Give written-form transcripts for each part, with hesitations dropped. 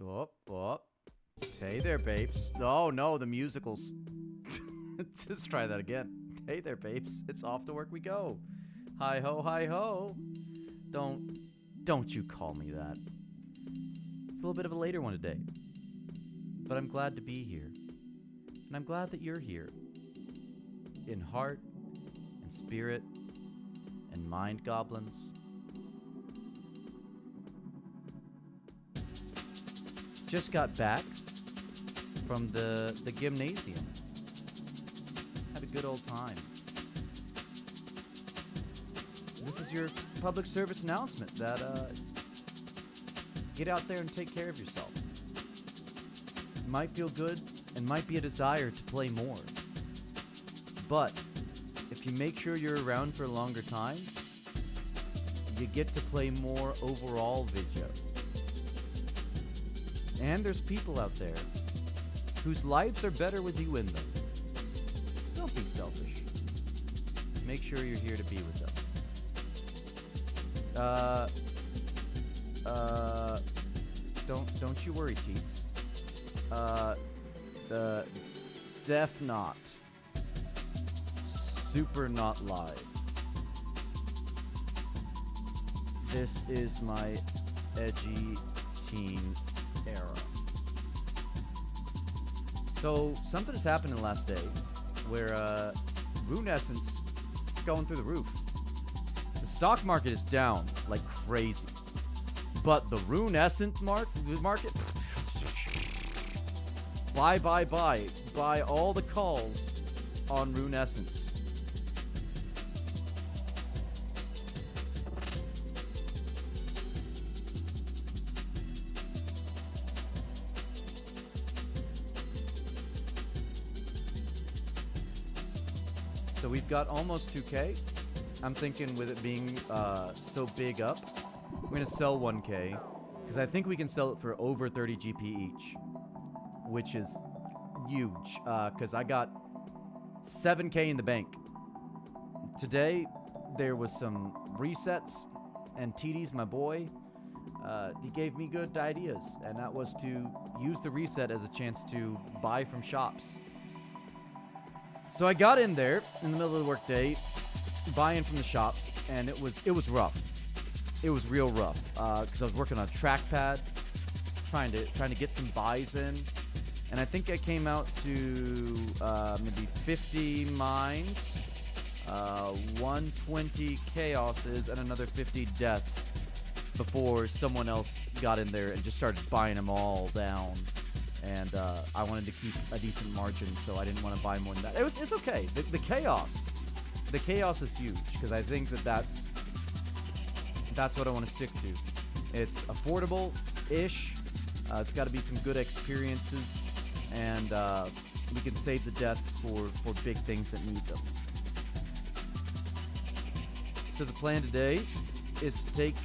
Whoop, whoop. Hey there, babes. Oh, no, the musicals. Just try that again. Hey there, babes. It's off to work we go. Hi-ho, hi-ho. Don't you call me that. It's a little bit of a later one today. But I'm glad to be here. And I'm glad that you're here. In heart, and spirit, and mind goblins. Just got back from the gymnasium. Had a good old time. This is your public service announcement that get out there and take care of yourself. It might feel good and might be a desire to play more. But if you make sure you're around for a longer time, you get to play more overall video. And there's people out there whose lives are better with you in them. Don't be selfish. Make sure you're here to be with them. Don't you worry, Teats. The Def Not. Super Not Live. This is my edgy teen era. So, something has happened in the last day where Rune Essence is going through the roof. The stock market is down like crazy. But the Rune Essence market, buy all the calls on Rune Essence. So we've got almost 2K. I'm thinking with it being so big up, we're going to sell 1K. Because I think we can sell it for over 30 GP each. Which is huge. Because I got 7K in the bank. Today, there was some resets. And TD's my boy. He gave me good ideas. And that was to use the reset as a chance to buy from shops. So I got in there in the middle of the workday, buying from the shops, and it was rough. It was real rough because I was working on a trackpad, trying to get some buys in, and I think I came out to maybe 50 mines, 120 chaoses, and another 50 deaths before someone else got in there and just started buying them all down. And I wanted to keep a decent margin, so I didn't want to buy more than that. It's okay. The chaos is huge because I think that's what I want to stick to. It's affordable-ish. It's got to be some good experiences, and we can save the deaths for big things that need them. So the plan today is to take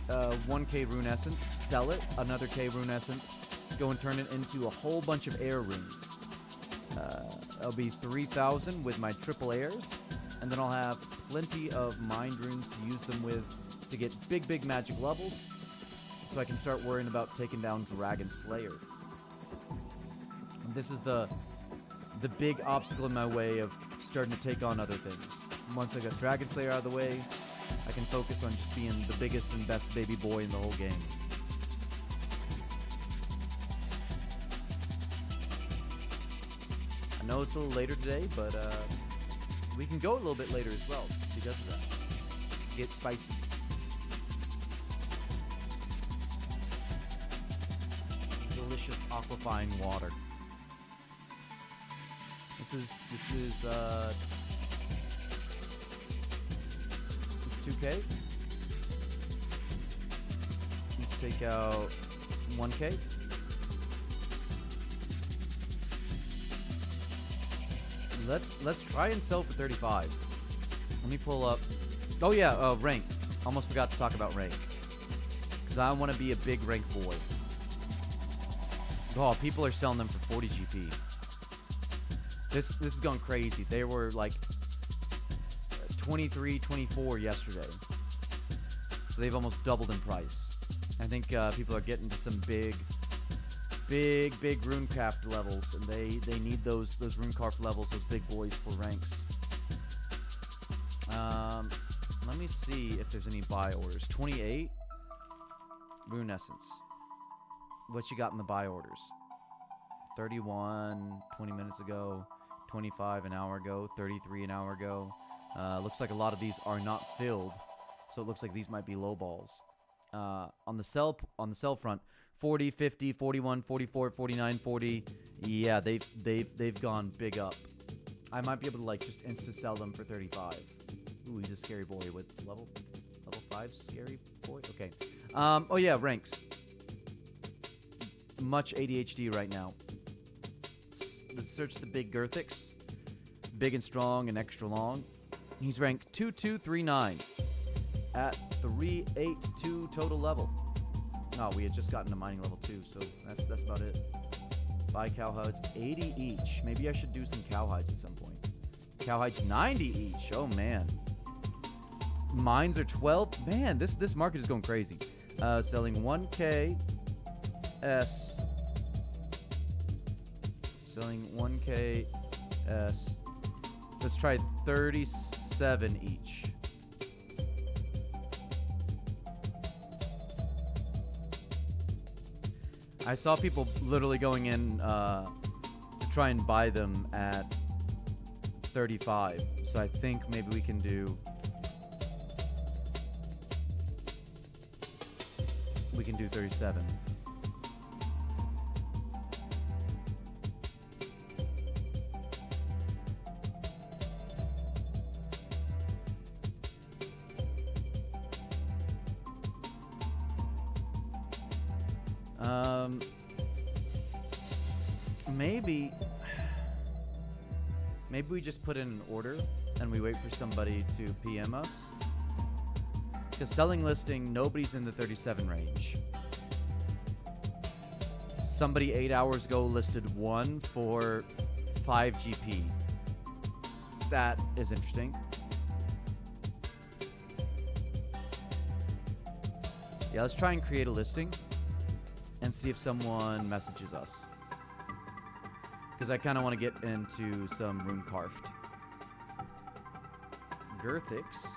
1K Rune Essence, sell it, another K Rune Essence, go and turn it into a whole bunch of air runes. That'll be 3,000 with my triple airs, and then I'll have plenty of mind runes to use them with to get big magic levels, so I can start worrying about taking down Dragon Slayer. And this is the big obstacle in my way of starting to take on other things. Once I got Dragon Slayer out of the way, I can focus on just being the biggest and best baby boy in the whole game. I know it's a little later today, but we can go a little bit later as well because of that. Get spicy. Delicious aquafying water. This is 2K. Let's take out 1K. Let's try and sell for 35. Let me pull up. Oh yeah, rank. Almost forgot to talk about rank. Because I want to be a big rank boy. Oh, people are selling them for 40 GP. This is going crazy. They were like 23, 24 yesterday. So they've almost doubled in price. I think people are getting to some big big runecraft levels, and they need those runecraft levels, those big boys for ranks. Let me see if there's any buy orders. 28 rune essence. What you got in the buy orders? 31 20 minutes ago, 25 an hour ago, 33 an hour ago. Looks like a lot of these are not filled, so it looks like these might be low balls. On the sell front, 40, 50, 41, 44, 49, 40. Yeah, they've gone big up. I might be able to like just insta sell them for 35. Ooh, he's a scary boy with level 5 scary boy. Okay. Oh yeah, ranks. Much ADHD right now. Let's search the big Girthix. Big and strong and extra long. He's ranked 2239 at 382 total level. No, we had just gotten to mining level 2, so that's about it. Buy cowhides, 80 each. Maybe I should do some cowhides at some point. Cowhides, 90 each. Oh man. Mines are 12. Man, this market is going crazy. Selling 1K S. Selling 1K S. Let's try 37 each. I saw people literally going in to try and buy them at 35. So I think maybe we can do 37. Maybe we just put in an order and we wait for somebody to PM us. Because selling listing, nobody's in the 37 range. Somebody 8 hours ago listed one for 5 GP. That is interesting. Yeah, let's try and create a listing and see if someone messages us. Because I kind of want to get into some rune carved. Girthix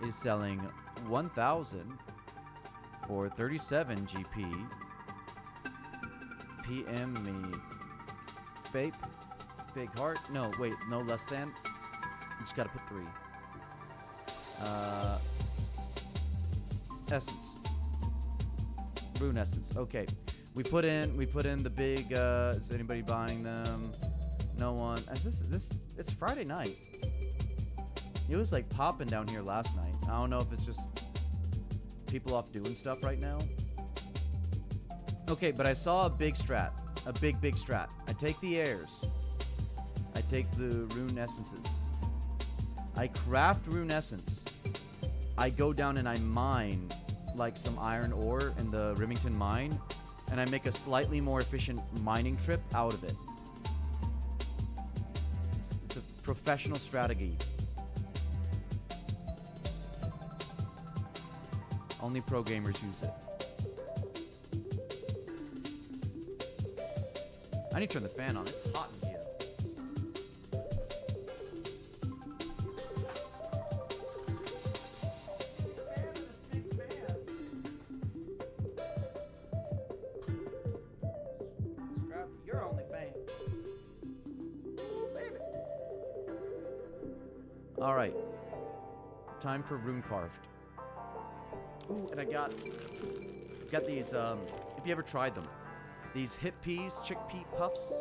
is selling 1,000 for 37 GP. PM me. Bape. Big heart. No, wait. No less than. You just got to put 3. Essence. Rune essence. Okay. We put in the big, is anybody buying them? No one. It's Friday night. It was like popping down here last night. I don't know if it's just people off doing stuff right now. Okay, but I saw a big strat. A big strat. I take the airs. I take the rune essences. I craft rune essence. I go down and I mine like some iron ore in the Remington mine. And I make a slightly more efficient mining trip out of it. It's a professional strategy. Only pro gamers use it. I need to turn the fan on. It's hot in here. Alright. Time for rune carved. Ooh, and I got these, if you ever tried them. These hip peas, chickpea puffs.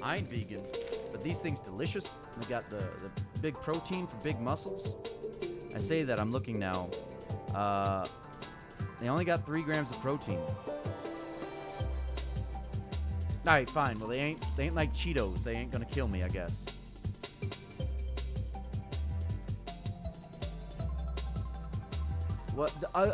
I ain't vegan, but these things delicious. They got the big protein for big muscles. I say that, I'm looking now. They only got 3 grams of protein. Alright, fine. Well, they ain't like Cheetos. They ain't gonna kill me, I guess. What? I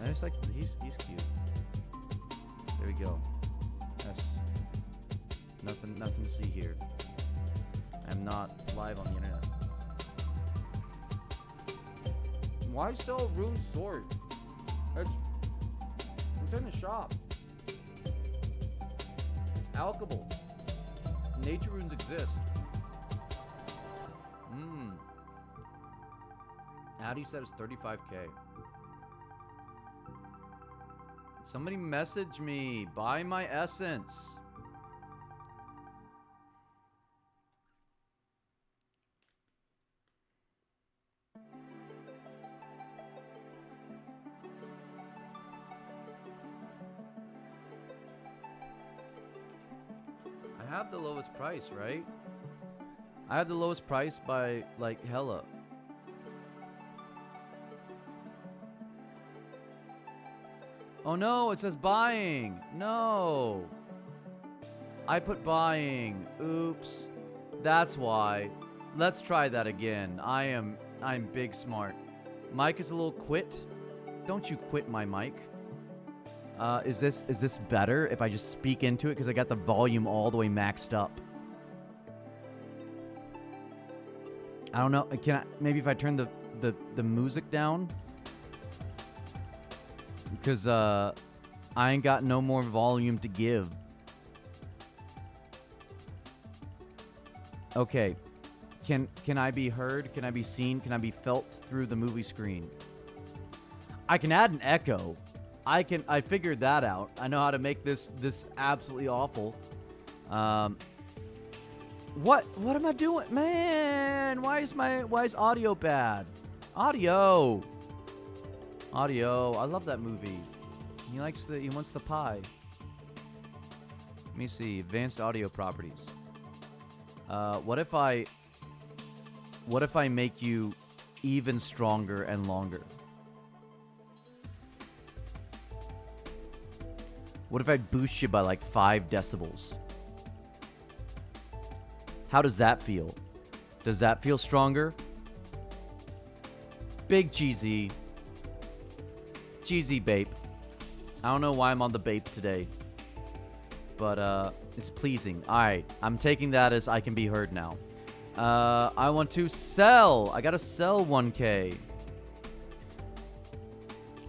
just like he's cute. There we go. Yes. Nothing to see here. I'm not live on the internet. Why sell Rune sword? It's in the shop. It's alchable. Nature runes exist. Addy said it's 35k. Somebody message me. Buy my essence. I have the lowest price, right? I have the lowest price by, like, hella. Oh no, it says buying. No. I put buying. Oops. That's why. Let's try that again. I'm big smart. Mic is a little quit. Don't you quit my mic. Is this better if I just speak into it? Because I got the volume all the way maxed up. I don't know. Can I, maybe if I turn the music down? Because I ain't got no more volume to give. Okay. Can I be heard? Can I be seen? Can I be felt through the movie screen? I can add an echo. I figured that out. I know how to make this absolutely awful. What am I doing? Man, why is audio bad? Audio. I love that movie. He wants the pie. Let me see. Advanced audio properties. What if I make you even stronger and longer? What if I boost you by like 5 decibels? How does that feel? Does that feel stronger? Big cheesy. Cheesy bape. I don't know why I'm on the bape today. But it's pleasing. Alright, I'm taking that as I can be heard now. I want to sell. I gotta sell 1k.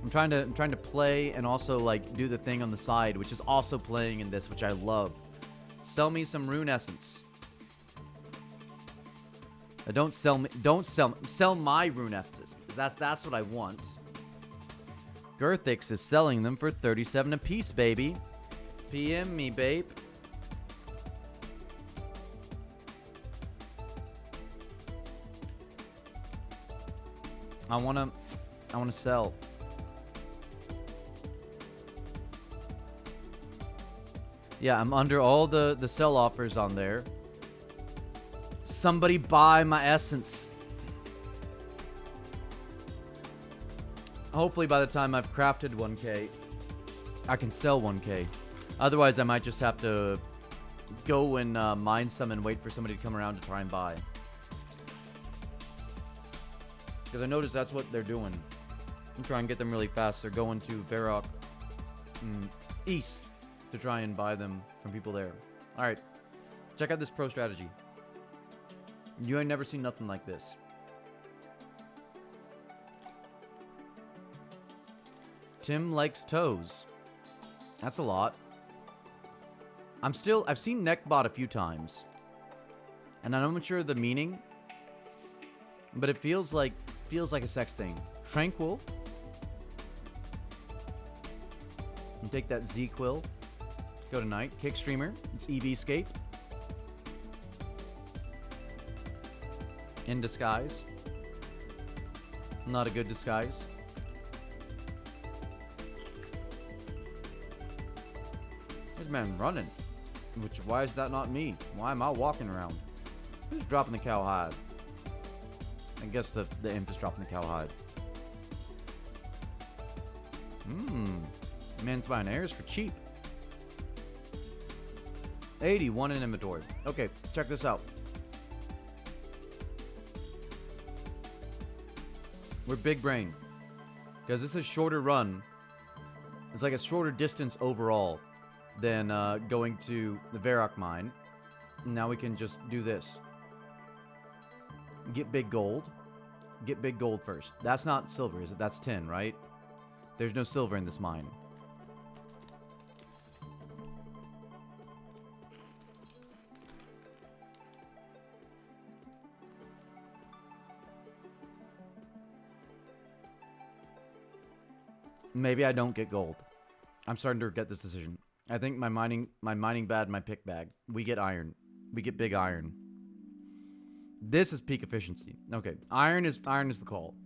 I'm trying to play and also like do the thing on the side, which is also playing in this, which I love. Sell me some rune essence. Sell my rune essence. That's what I want. Girthix is selling them for 37 apiece, baby. PM me, babe. I wanna sell. Yeah, I'm under all the sell offers on there. Somebody buy my essence. Hopefully by the time I've crafted 1k, I can sell 1k. Otherwise, I might just have to go and mine some and wait for somebody to come around to try and buy. Because I noticed that's what they're doing. I'm trying to get them really fast. They're going to Varrock East to try and buy them from people there. Alright. Check out this pro strategy. You ain't never seen nothing like this. Tim likes toes. That's a lot. I've seen neckbot a few times. And I'm not sure of the meaning. But it feels like a sex thing. Tranquil. You take that Z quill. Go to night. Kick streamer. It's EVscape. In disguise. Not a good disguise. This man running. Why is that not me? Why am I walking around? Who's dropping the cow hide? I guess the imp is dropping the cow hide. Man's buying airs for cheap. 81 in inventory. Okay, check this out. We're big brain. Because this is a shorter run. It's like a shorter distance overall than going to the Varrock mine. Now we can just do this. Get big gold. Get big gold first. That's not silver, is it? That's tin, right? There's no silver in this mine. Maybe I don't get gold. I'm starting to regret this decision. I think my mining bad, my pick bag. We get iron. We get big iron. This is peak efficiency. Okay, iron is the call.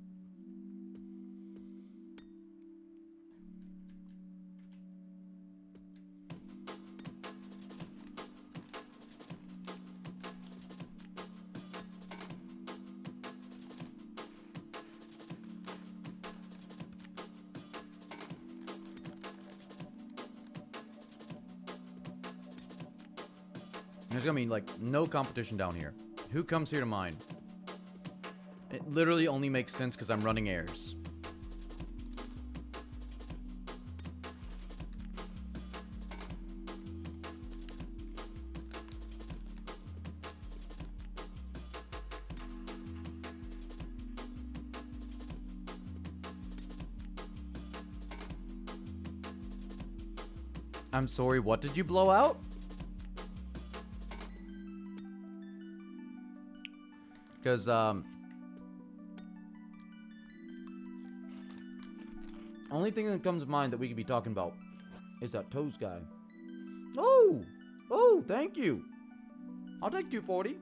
There's gonna be, like, no competition down here. Who comes here to mine? It literally only makes sense because I'm running airs. I'm sorry, what did you blow out? Because, only thing that comes to mind that we could be talking about is that toes guy. Oh! Oh, thank you! I'll take 240.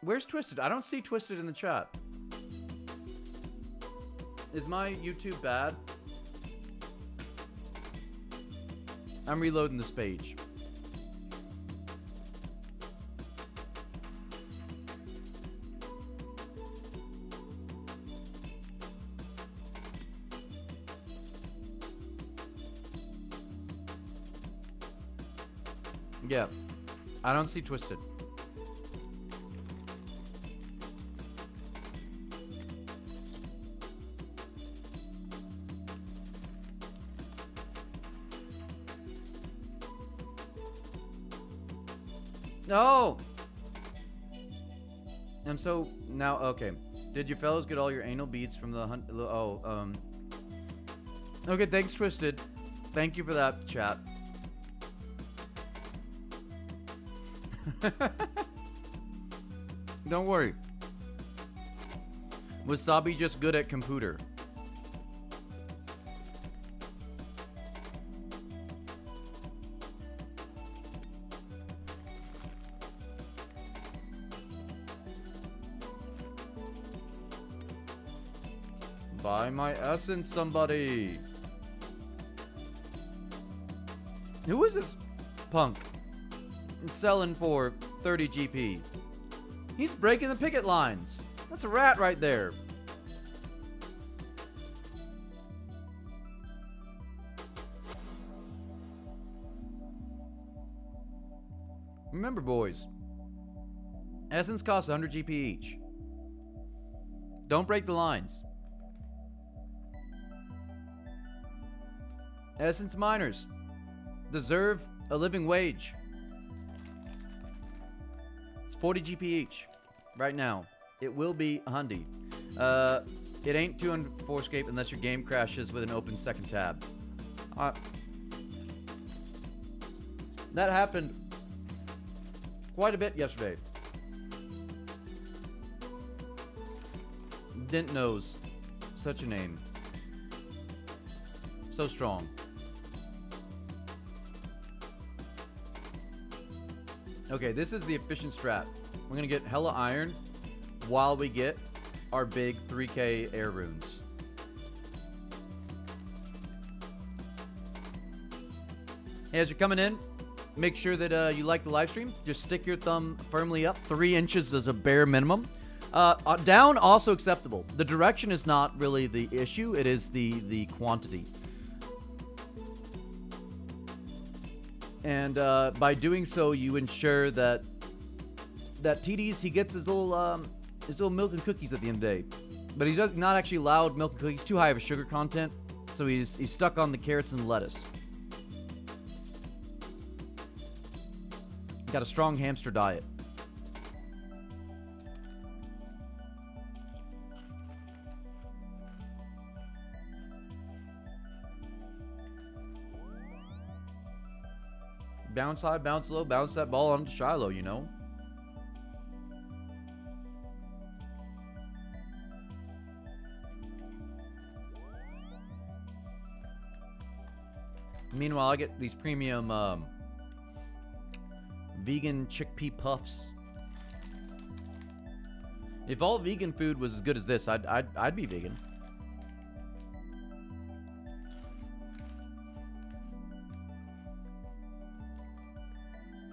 Where's Twisted? I don't see Twisted in the chat. Is my YouTube bad? I'm reloading this page. Yeah. I don't see Twisted. No! And so, now, okay. Did you fellas get all your anal beads from the hunt? Oh, okay, thanks, Twisted. Thank you for that, chat. Don't worry. Wasabi just good at computer. Buy my essence, somebody. Who is this punk? Selling for 30 GP. He's breaking the picket lines. That's a rat right there. Remember, boys, essence costs 100 GP each. Don't break the lines. Essence miners deserve a living wage. It's 40 GP each right now. It will be a hundy. It ain't 200 Forescape unless your game crashes with an open second tab. That happened quite a bit yesterday. Didn't knows. Such a name. So strong. Okay, this is the efficient strat. We're gonna get hella iron while we get our big 3k air runes. Hey, as you're coming in, make sure that you like the live stream. Just stick your thumb firmly up. 3 inches is a bare minimum. Down, also acceptable. The direction is not really the issue. It is the quantity. And by doing so, you ensure that TD's, he gets his little milk and cookies at the end of the day. But he does not actually allowed milk and cookies. Too high of a sugar content. So he's stuck on the carrots and the lettuce. Got a strong hamster diet. Bounce high, bounce low, bounce that ball onto Shiloh, you know? Meanwhile, I get these premium vegan chickpea puffs. If all vegan food was as good as this, I'd be vegan.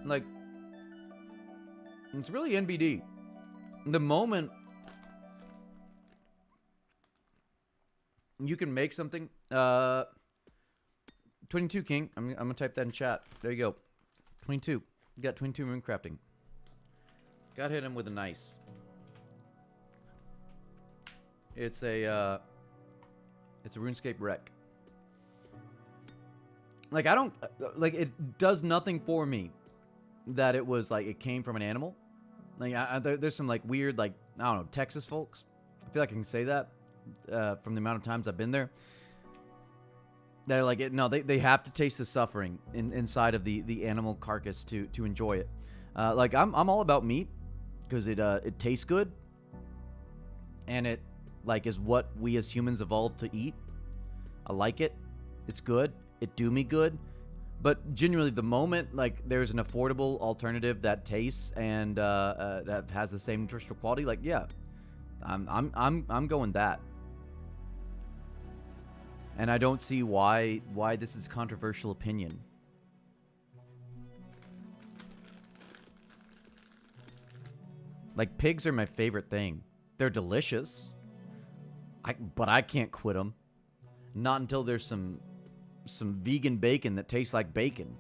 Like, it's really NBD. The moment you can make something, 22 King. I'm gonna type that in chat. There you go. 22. You got 22 rune crafting. Got hit him with a nice. It's a RuneScape wreck. Like, I don't like, it does nothing for me that it was like it came from an animal. Like, there's some like weird, like, I don't know, Texas folks. I feel like I can say that from the amount of times I've been there. They're like, no, they have to taste the suffering inside of the animal carcass to enjoy it. Like, I'm all about meat because it tastes good, and it like is what we as humans evolved to eat. I like it. It's good. It do me good. But genuinely, the moment like there's an affordable alternative that tastes and that has the same nutritional quality, like, yeah, I'm going that. And I don't see why this is controversial opinion. Like, pigs are my favorite thing. They're delicious. But I can't quit them. Not until there's some vegan bacon that tastes like bacon.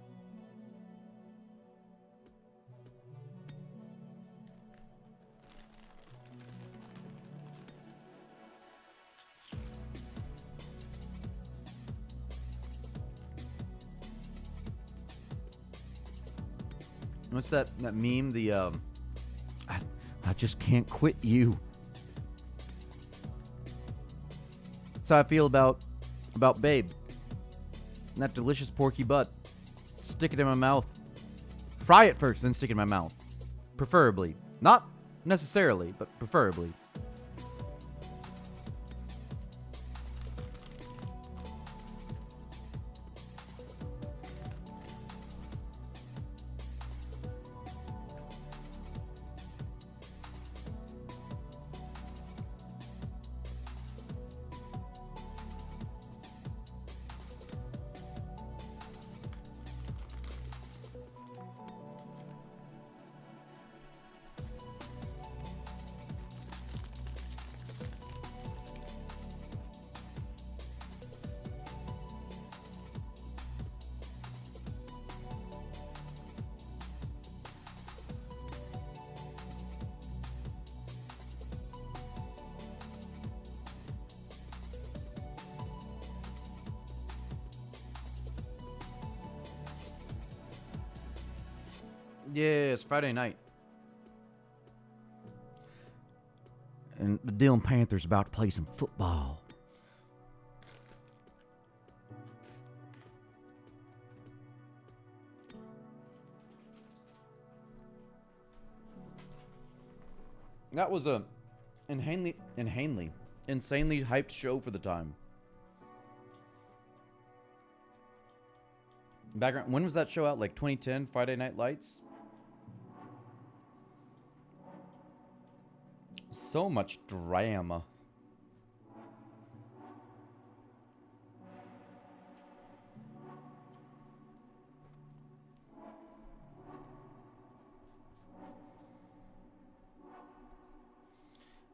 What's that meme? The I just can't quit you. That's how I feel about Babe. And that delicious porky butt. Stick it in my mouth. Fry it first, then stick it in my mouth. Preferably. Not necessarily, but preferably. Yeah, it's Friday night. And the Dillon Panthers about to play some football. That was a insanely hyped show for the time. Background, when was that show out? Like 2010, Friday Night Lights? So much drama.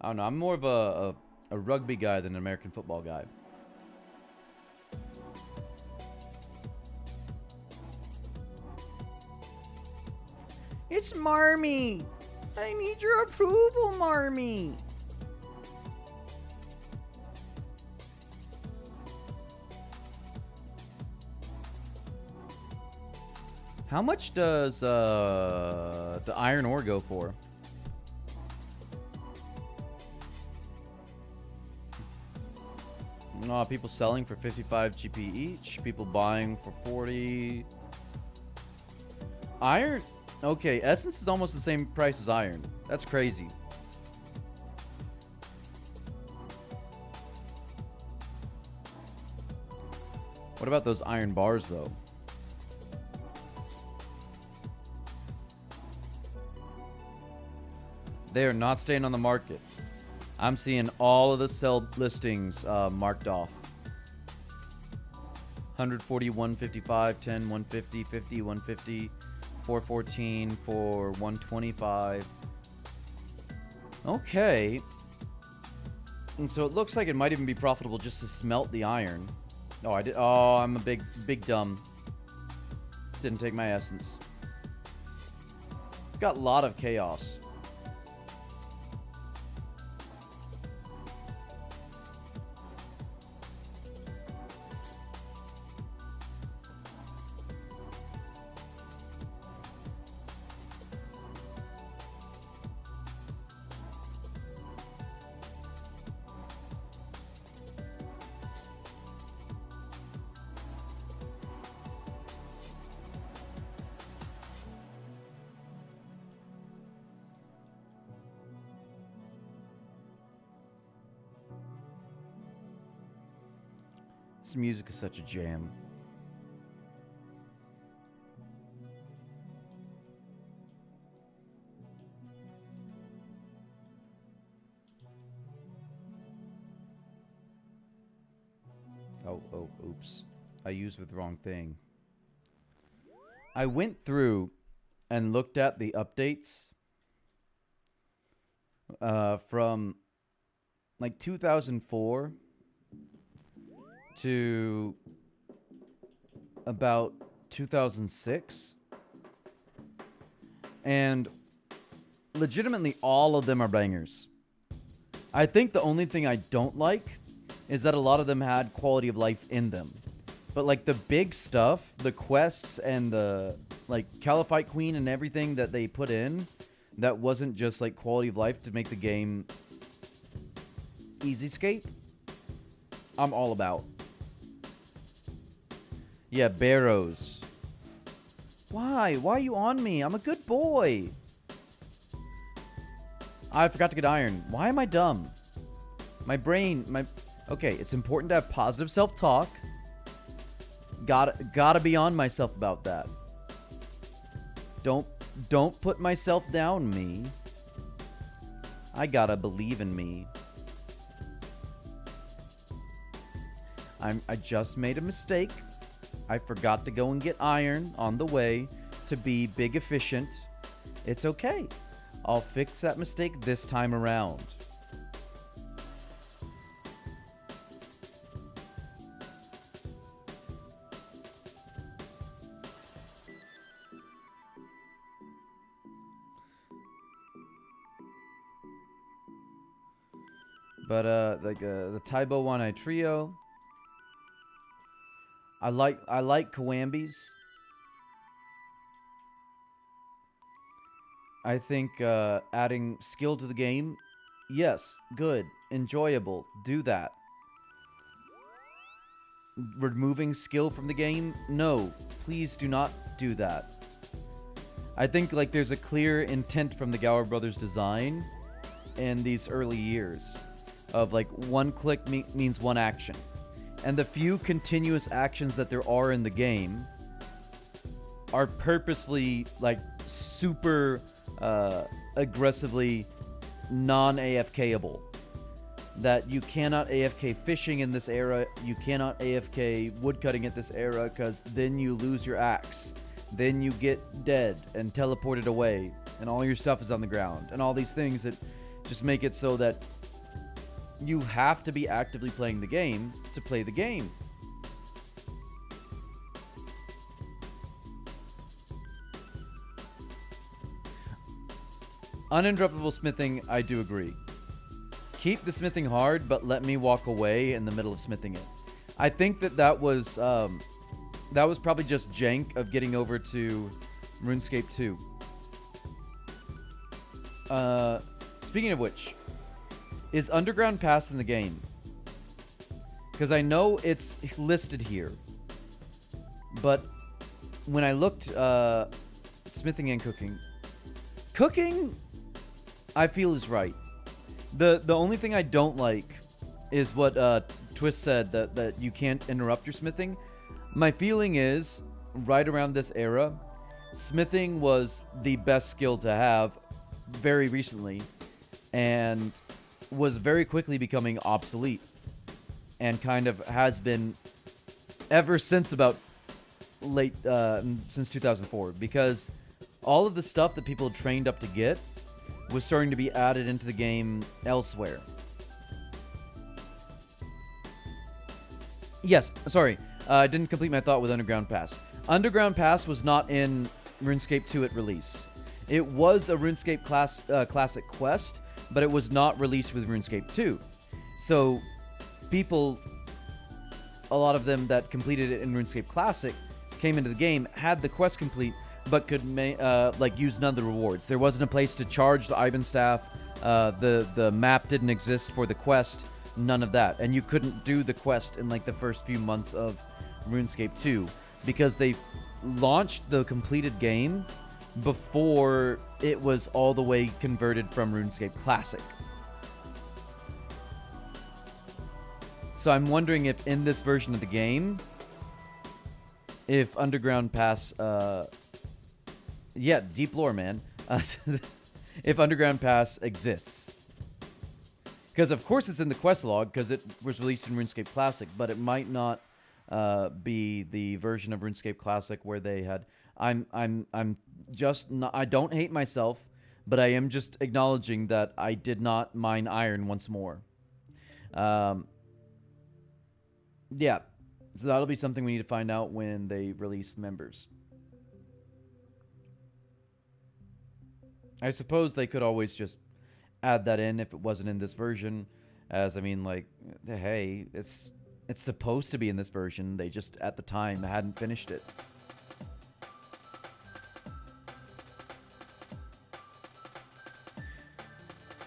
I don't know. I'm more of a rugby guy than an American football guy. It's Marmy. I need your approval, Marmy. How much does the iron ore go for? No, people selling for 55 GP each. People buying for 40. Iron? Okay, essence is almost the same price as iron. That's crazy. What about those iron bars, though? They are not staying on the market. I'm seeing all of the sell listings marked off. 140, 155, 10, 150, 50, 150, 414 for 125. Okay. And so it looks like it might even be profitable just to smelt the iron. Oh, I did. Oh, I'm a big dumb. Didn't take my essence. Got a lot of chaos. This music is such a jam. Oh, oops. I used the wrong thing. I went through and looked at the updates from like 2004 to about 2006, and legitimately all of them are bangers. I think the only thing I don't like is that a lot of them had quality of life in them, but like the big stuff, the quests and the like Caliphite Queen and everything that they put in, that wasn't just like quality of life to make the game easy-scape, I'm all about. Yeah, Barrows. Why? Why are you on me? I'm a good boy. I forgot to get iron. Why am I dumb? My brain, Okay, it's important to have positive self-talk. Gotta be on myself about that. Don't put myself down, me. I gotta believe in me. I just made a mistake. I forgot to go and get iron on the way to be big efficient. It's okay. I'll fix that mistake this time around. But the Taibo Wanai trio, I like Kawambis. I think adding skill to the game, yes, good, enjoyable, do that. Removing skill from the game, no, please do not do that. I think like there's a clear intent from the Gower Brothers design in these early years of like one click means one action. And the few continuous actions that there are in the game are purposefully like super aggressively non-AFKable. That you cannot AFK fishing in this era, you cannot AFK woodcutting at this era, because then you lose your axe. Then you get dead and teleported away, and all your stuff is on the ground. And all these things that Just make it so that you have to be actively playing the game to play the game. Uninterruptible smithing, I do agree. Keep the smithing hard, but let me walk away in the middle of smithing it. I think that was probably just jank of getting over to RuneScape 2. Speaking of which, is Underground Pass in the game? Because I know it's listed here. But when I looked, smithing and cooking. Cooking, I feel is right. The only thing I don't like is what Twist said, that you can't interrupt your smithing. My feeling is, right around this era, smithing was the best skill to have very recently, and was very quickly becoming obsolete, and kind of has been ever since about since 2004, because all of the stuff that people trained up to get was starting to be added into the game elsewhere. Yes, sorry. I didn't complete my thought with Underground Pass. Underground Pass was not in RuneScape 2 at release. It was a RuneScape Classic quest, but it was not released with RuneScape 2. So, people, a lot of them that completed it in RuneScape Classic, came into the game, had the quest complete, but could use none of the rewards. There wasn't a place to charge the Ivan staff. The map didn't exist for the quest. None of that. And you couldn't do the quest in like the first few months of RuneScape 2 because they launched the completed game before it was all the way converted from RuneScape Classic. So I'm wondering if in this version of the game, if Underground Pass, deep lore, man. If Underground Pass exists. Because of course it's in the quest log because it was released in RuneScape Classic, but it might not be the version of RuneScape Classic where they had. I'm just not, I don't hate myself, but I am just acknowledging that I did not mine iron once more. Yeah, so that'll be something we need to find out when they release members. I suppose they could always just add that in if it wasn't in this version, as I mean, like, hey, it's supposed to be in this version. They just at the time hadn't finished it.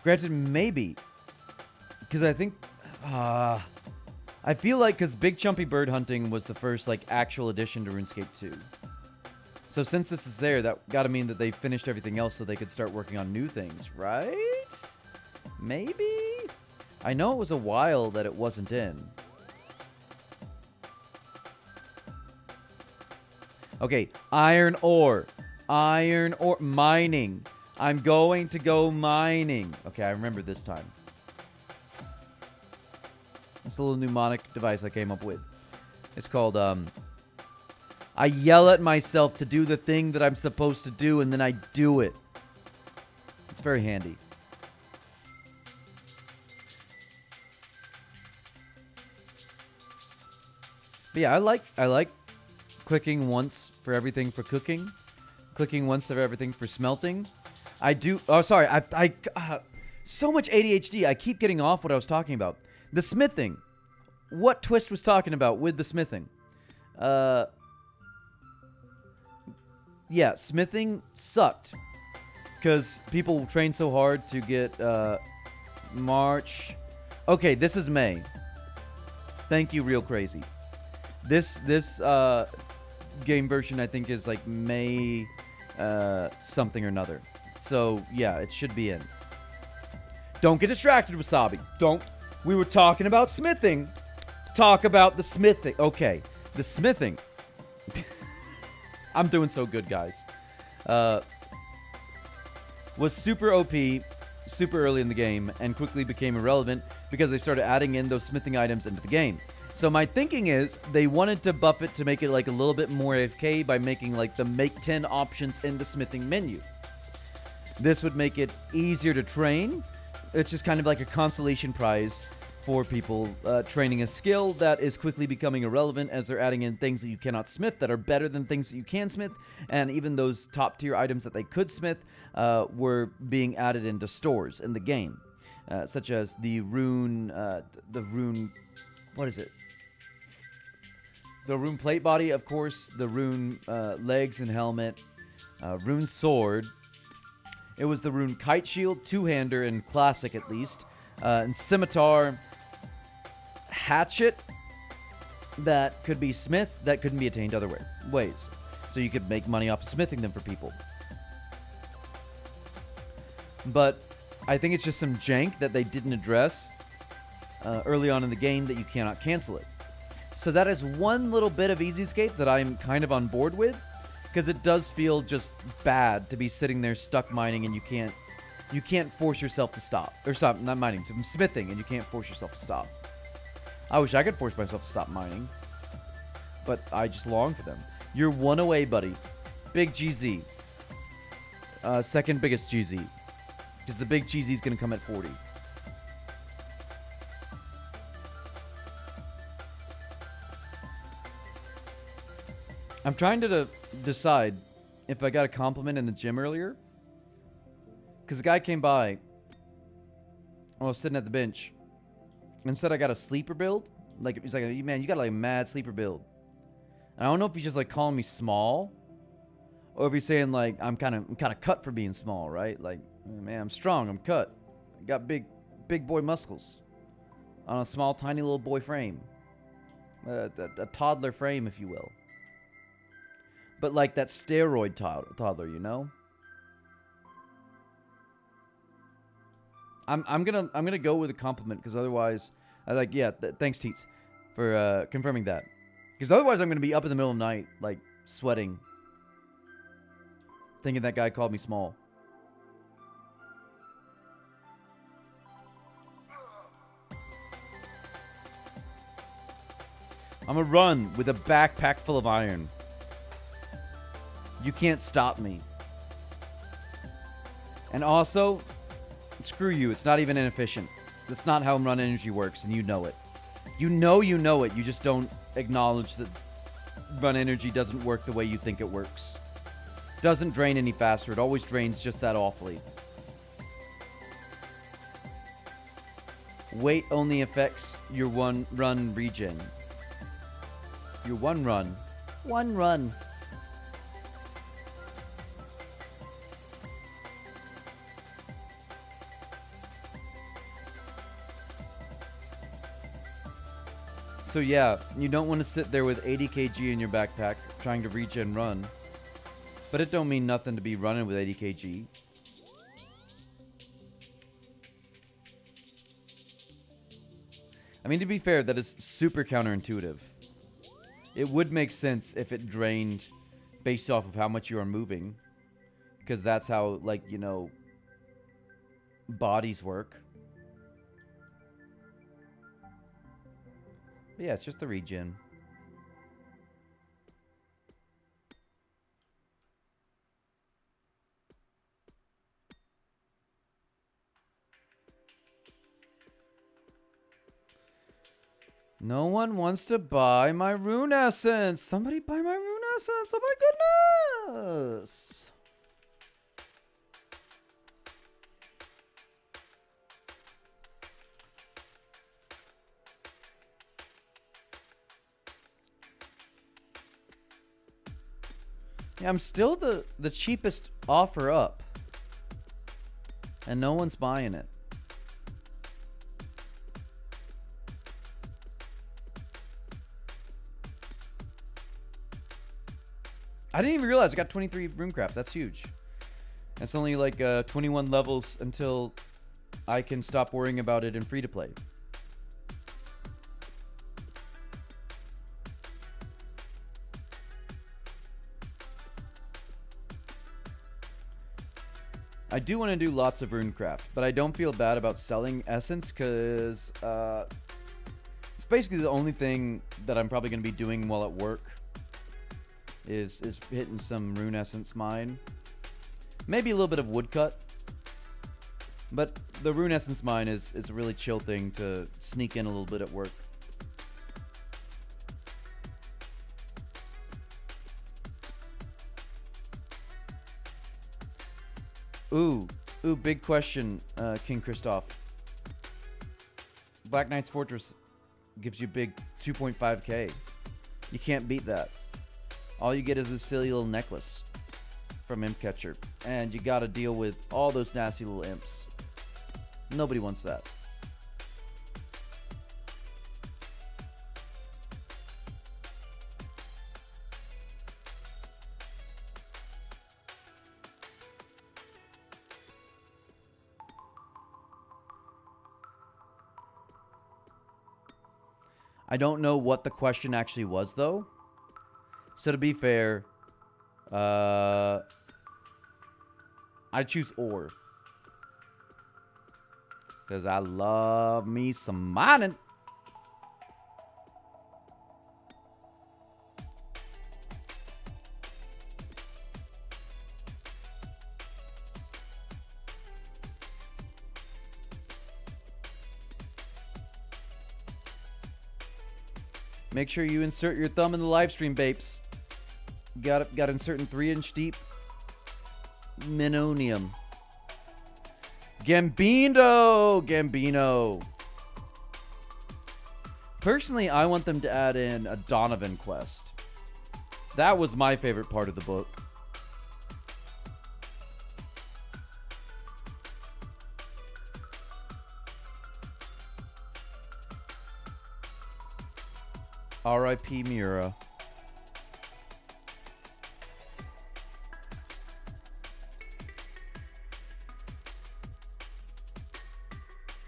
Granted, maybe, because I think, I feel like because Big Chumpy Bird Hunting was the first like actual addition to RuneScape 2. So since this is there, that gotta mean that they finished everything else so they could start working on new things, right? Maybe? I know it was a while that it wasn't in. Okay, iron ore. Iron ore. Mining. I'm going to go mining. Okay, I remember this time. It's a little mnemonic device I came up with. It's called, I yell at myself to do the thing that I'm supposed to do, and then I do it. It's very handy. But yeah, I like clicking once for everything for cooking, clicking once for everything for smelting. I do. Oh, sorry. So much ADHD. I keep getting off what I was talking about. The smithing. What Twist was talking about with the smithing. Yeah, smithing sucked. Because people train so hard to get March. Okay, this is May. Thank you, Real Crazy. This game version, I think, is like May something or another. So, yeah, it should be in. Don't get distracted, Wasabi. Don't. We were talking about smithing. Talk about the smithing. Okay, the smithing. I'm doing so good, guys. Was super OP, super early in the game, and quickly became irrelevant because they started adding in those smithing items into the game. So my thinking is they wanted to buff it to make it like a little bit more AFK by making like the make 10 options in the smithing menu. This would make it easier to train, It's just kind of like a consolation prize for people training a skill that is quickly becoming irrelevant as they're adding in things that you cannot smith that are better than things that you can smith, and even those top tier items that they could smith were being added into stores in the game, such as the rune, what is it? The rune plate body, of course, the rune legs and helmet, rune sword. It was the rune kite shield, two-hander in classic at least, and scimitar, hatchet that could be smith that couldn't be attained other ways. So you could make money off of smithing them for people. But I think it's just some jank that they didn't address early on in the game that you cannot cancel it. So that is one little bit of Easyscape that I'm kind of on board with, because it does feel just bad to be sitting there stuck mining and you can't force yourself to stop. Or stop, not mining, smithing, and you can't force yourself to stop. I wish I could force myself to stop mining, but I just long for them. You're one away, buddy. Big GZ. Second biggest GZ. Because the big GZ is going to come at 40. I'm trying to decide if I got a compliment in the gym earlier. Because a guy came by. I was sitting at the bench. And said I got a sleeper build. Like, he's like, man, you got like a mad sleeper build. And I don't know if he's just like calling me small. Or if he's saying like, I'm kind of cut for being small, right? Like, man, I'm strong, I'm cut. I got big boy muscles. On a small, tiny little boy frame. A toddler frame, if you will. But like that steroid toddler, you know? I'm gonna go with a compliment, because otherwise, thanks Teets for confirming that. Because otherwise, I'm gonna be up in the middle of the night, like sweating, thinking that guy called me small. I'm gonna run with a backpack full of iron. You can't stop me. And also, screw you, it's not even inefficient. That's not how run energy works, and you know it. You know it, you just don't acknowledge that run energy doesn't work the way you think it works. Doesn't drain any faster, it always drains just that awfully. Weight only affects your one run regen. Your one run. One run. So yeah, you don't want to sit there with 80 kg in your backpack trying to regen run. But it don't mean nothing to be running with 80 kg. I mean, to be fair, that is super counterintuitive. It would make sense if it drained based off of how much you are moving. Because that's how, like, you know, bodies work. But yeah, it's just the regen. No one wants to buy my rune essence. Somebody buy my rune essence. Oh my goodness. Yeah, I'm still the cheapest offer up. And no one's buying it. I didn't even realize I got 23 runecraft. That's huge. It's only like 21 levels until I can stop worrying about it in free-to-play. I do want to do lots of runecraft, but I don't feel bad about selling essence because it's basically the only thing that I'm probably going to be doing while at work is hitting some rune essence mine. Maybe a little bit of woodcut. But the Rune Essence mine is a really chill thing to sneak in a little bit at work. Ooh, big question, King Christoph. Black Knight's Fortress gives you big 2.5k. You can't beat that. All you get is a silly little necklace from Imp Catcher. And you gotta deal with all those nasty little imps. Nobody wants that. I don't know what the question actually was, though. So to be fair, I choose ore. Because I love me some mining. Make sure you insert your thumb in the live stream, babes. Got to insert in 3-inch deep. Minonium. Gambino. Personally, I want them to add in a Donovan quest. That was my favorite part of the book. R.I.P. Mura.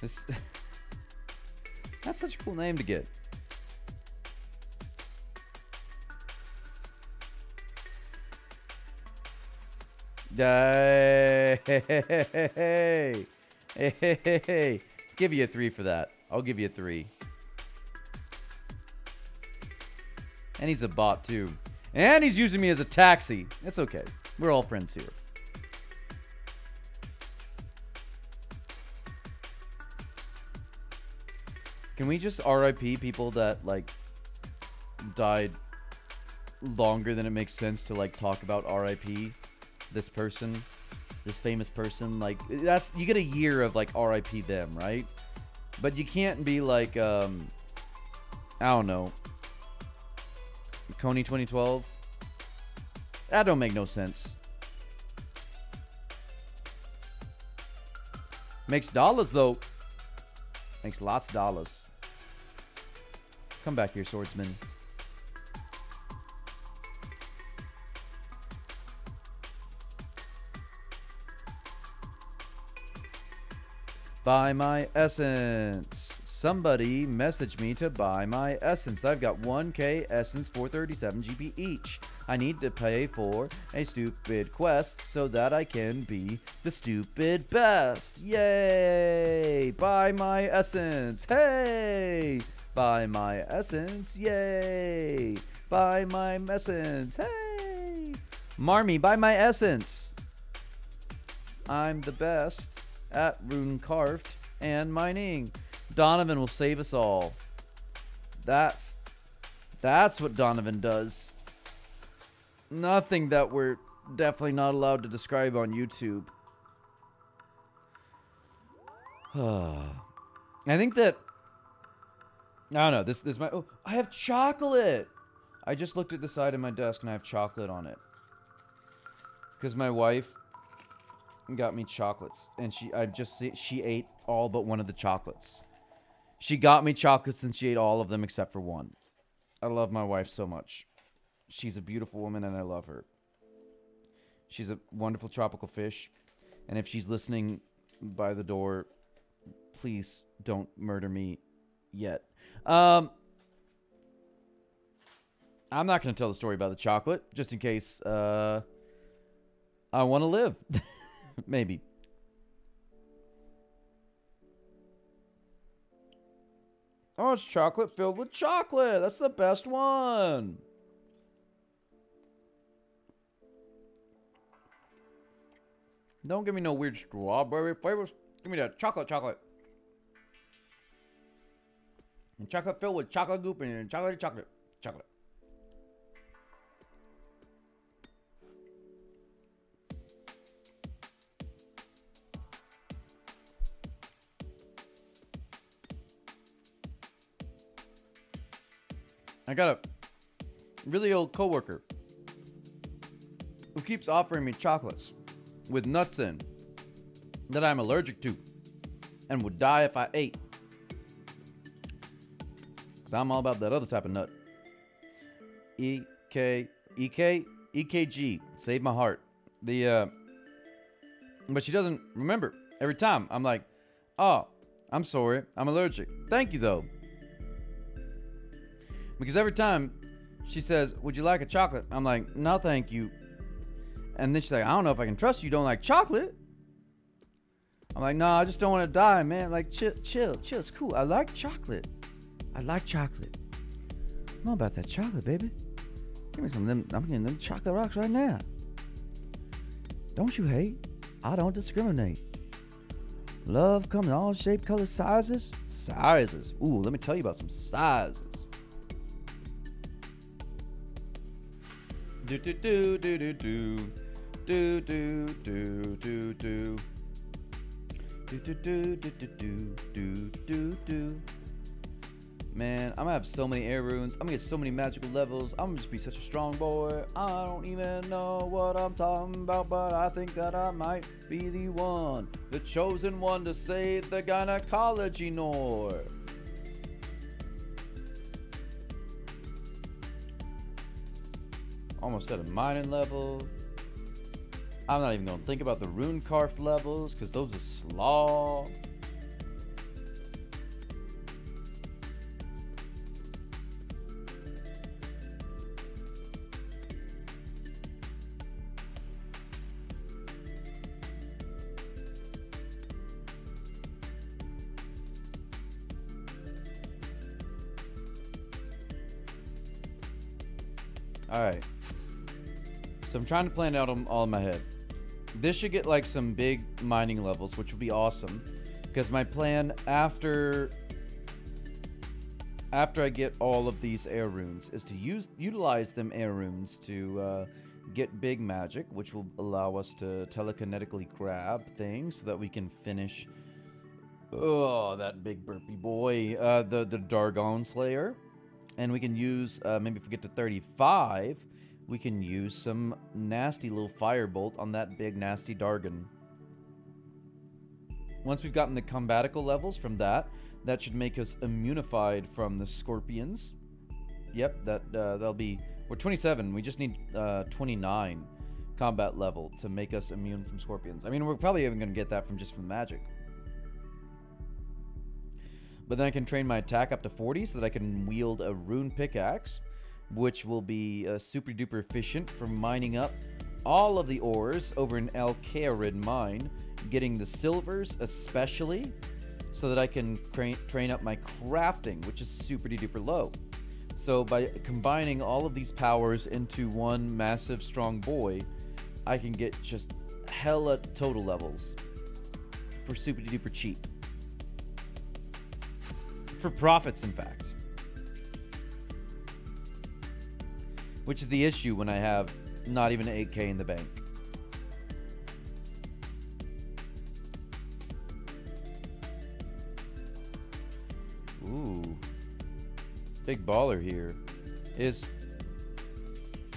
This that's such a cool name to get. Hey. Give you a 3 for that. I'll give you a 3. And he's a bot too. And he's using me as a taxi. It's okay. We're all friends here. Can we just RIP people that, like, died longer than it makes sense to, like, talk about RIP this person, this famous person? Like, that's, you get a year of, like, RIP them, right? But you can't be like, I don't know, Coney 2012. That don't make no sense. Makes dollars, though. Makes lots of dollars. Come back here, swordsman. Buy my essence. Somebody message me to buy my essence. I've got 1k essence for 37 GP each. I need to pay for a stupid quest so that I can be the stupid best. Yay! Buy my essence. Hey! Buy my essence. Yay! Buy my essence. Hey! Marmy, buy my essence. I'm the best at rune carved and mining. Donovan will save us all. That's what Donovan does. Nothing that we're definitely not allowed to describe on YouTube. I think that, I don't know, this might, oh, I have chocolate. I just looked at the side of my desk and I have chocolate on it. Because my wife got me chocolates and she ate all but one of the chocolates. She got me chocolates and she ate all of them except for one. I love my wife so much. She's a beautiful woman and I love her. She's a wonderful tropical fish. And if she's listening by the door, please don't murder me yet. I'm not going to tell the story about the chocolate, just in case I want to live. Maybe. Oh, it's chocolate filled with chocolate. That's the best one. Don't give me no weird strawberry flavors. Give me that chocolate. And chocolate filled with chocolate goop and chocolate. I got a really old coworker who keeps offering me chocolates with nuts in that I'm allergic to and would die if I ate. Because I'm all about that other type of nut. EKG. Save my heart. But she doesn't remember. Every time I'm like, oh, I'm sorry. I'm allergic. Thank you, though. Because every time she says, would you like a chocolate? I'm like, no, thank you. And then she's like, I don't know if I can trust you. You don't like chocolate. I'm like, no, I just don't want to die, man. Like, chill. It's cool. I like chocolate. I'm all about that chocolate, baby. Give me some of them. I'm getting them chocolate rocks right now. Don't you hate? I don't discriminate. Love comes in all shapes, colors, sizes. Ooh, let me tell you about some sizes. Man, I'm gonna have so many air runes. I'm gonna get so many magical levels. I'm gonna just be such a strong boy. I don't even know what I'm talking about, but I think that I might be the one, the chosen one to save the gynecology north. Almost at a mining level. I'm not even gonna think about the rune carf levels because those are slaw. Alright. So I'm trying to plan out all in my head. This should get like some big mining levels, which would be awesome. Because my plan after I get all of these air runes is to utilize them air runes to get big magic, which will allow us to telekinetically grab things so that we can finish that big burpy boy, the Dargon Slayer. And we can use, maybe if we get to 35, we can use some nasty little firebolt on that big nasty Dargon. Once we've gotten the combatical levels from that should make us immunified from the scorpions. Yep, that'll be, we're 27, we just need 29 combat level to make us immune from scorpions. I mean, we're probably even going to get that from magic. But then I can train my attack up to 40 so that I can wield a rune pickaxe, which will be super duper efficient for mining up all of the ores over in El Carid mine, getting the silvers especially, so that I can train up my crafting, which is super duper low. So by combining all of these powers into one massive strong boy, I can get just hella total levels for super duper cheap. For profits, in fact. Which is the issue when I have not even 8k in the bank. Ooh. Big baller here.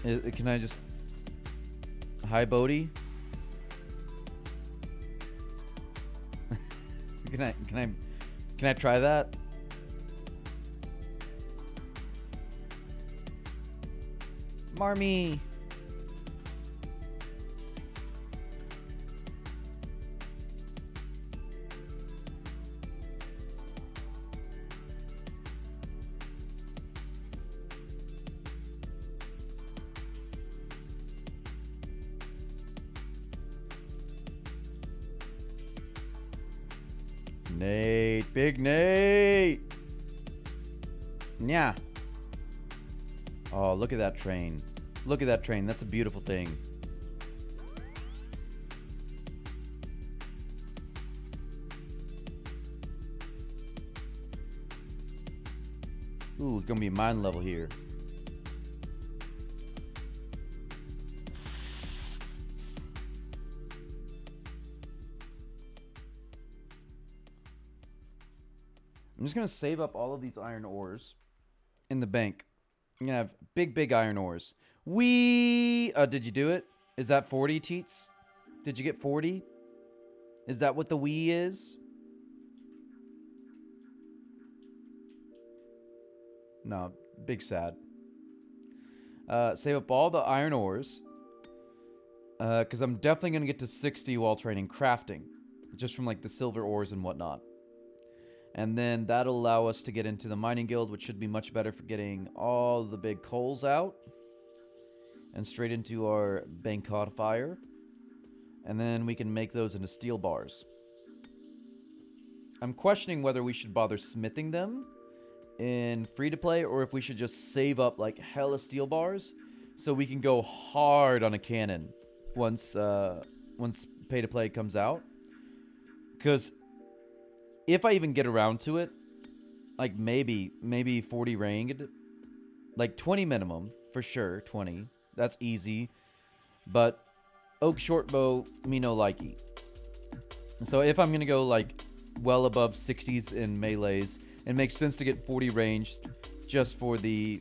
Can I just... Hi, Bodhi? Can I try that? Marmy. Nate, big Nate. Yeah. Oh, look at that train. Look at that train. That's a beautiful thing. Ooh, it's gonna be mine level here. I'm just gonna save up all of these iron ores in the bank. I'm gonna have big iron ores. Did you do it? Is that 40, Teats? Did you get 40? Is that what the is? No, big sad. Save up all the iron ores. Because I'm definitely going to get to 60 while training crafting. Just from like the silver ores and whatnot. And then that'll allow us to get into the mining guild, which should be much better for getting all the big coals out. And straight into our bank codifier. And then we can make those into steel bars. I'm questioning whether we should bother smithing them in free-to-play, or if we should just save up like hella steel bars so we can go hard on a cannon once pay-to-play comes out. Because if I even get around to it, like maybe 40 ranged, like 20 minimum for sure, 20. That's easy. But oak shortbow, me no likey. So if I'm gonna go like well above 60s in melees, it makes sense to get 40 ranged just for the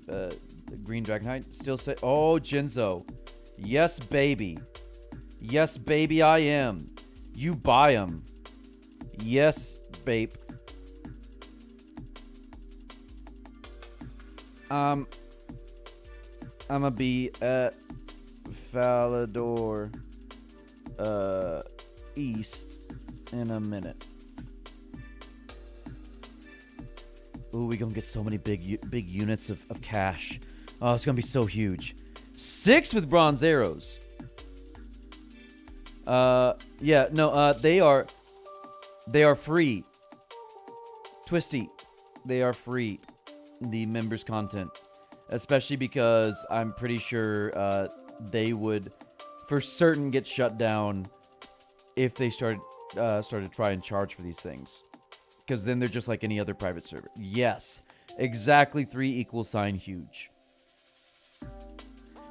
green dragonite. Still say, oh, Jinzo. Yes, baby. Yes, baby, I am. You buy 'em. Yes, babe. I'ma be at Falador East in a minute. Ooh, we gonna get so many big units of cash. Oh, it's gonna be so huge. 6 with bronze arrows. Yeah, no, they are free. Twisty, they are free. The members content, especially because I'm pretty sure they would, for certain, get shut down if they started to try and charge for these things. Because then they're just like any other private server. Yes, exactly 3 = huge.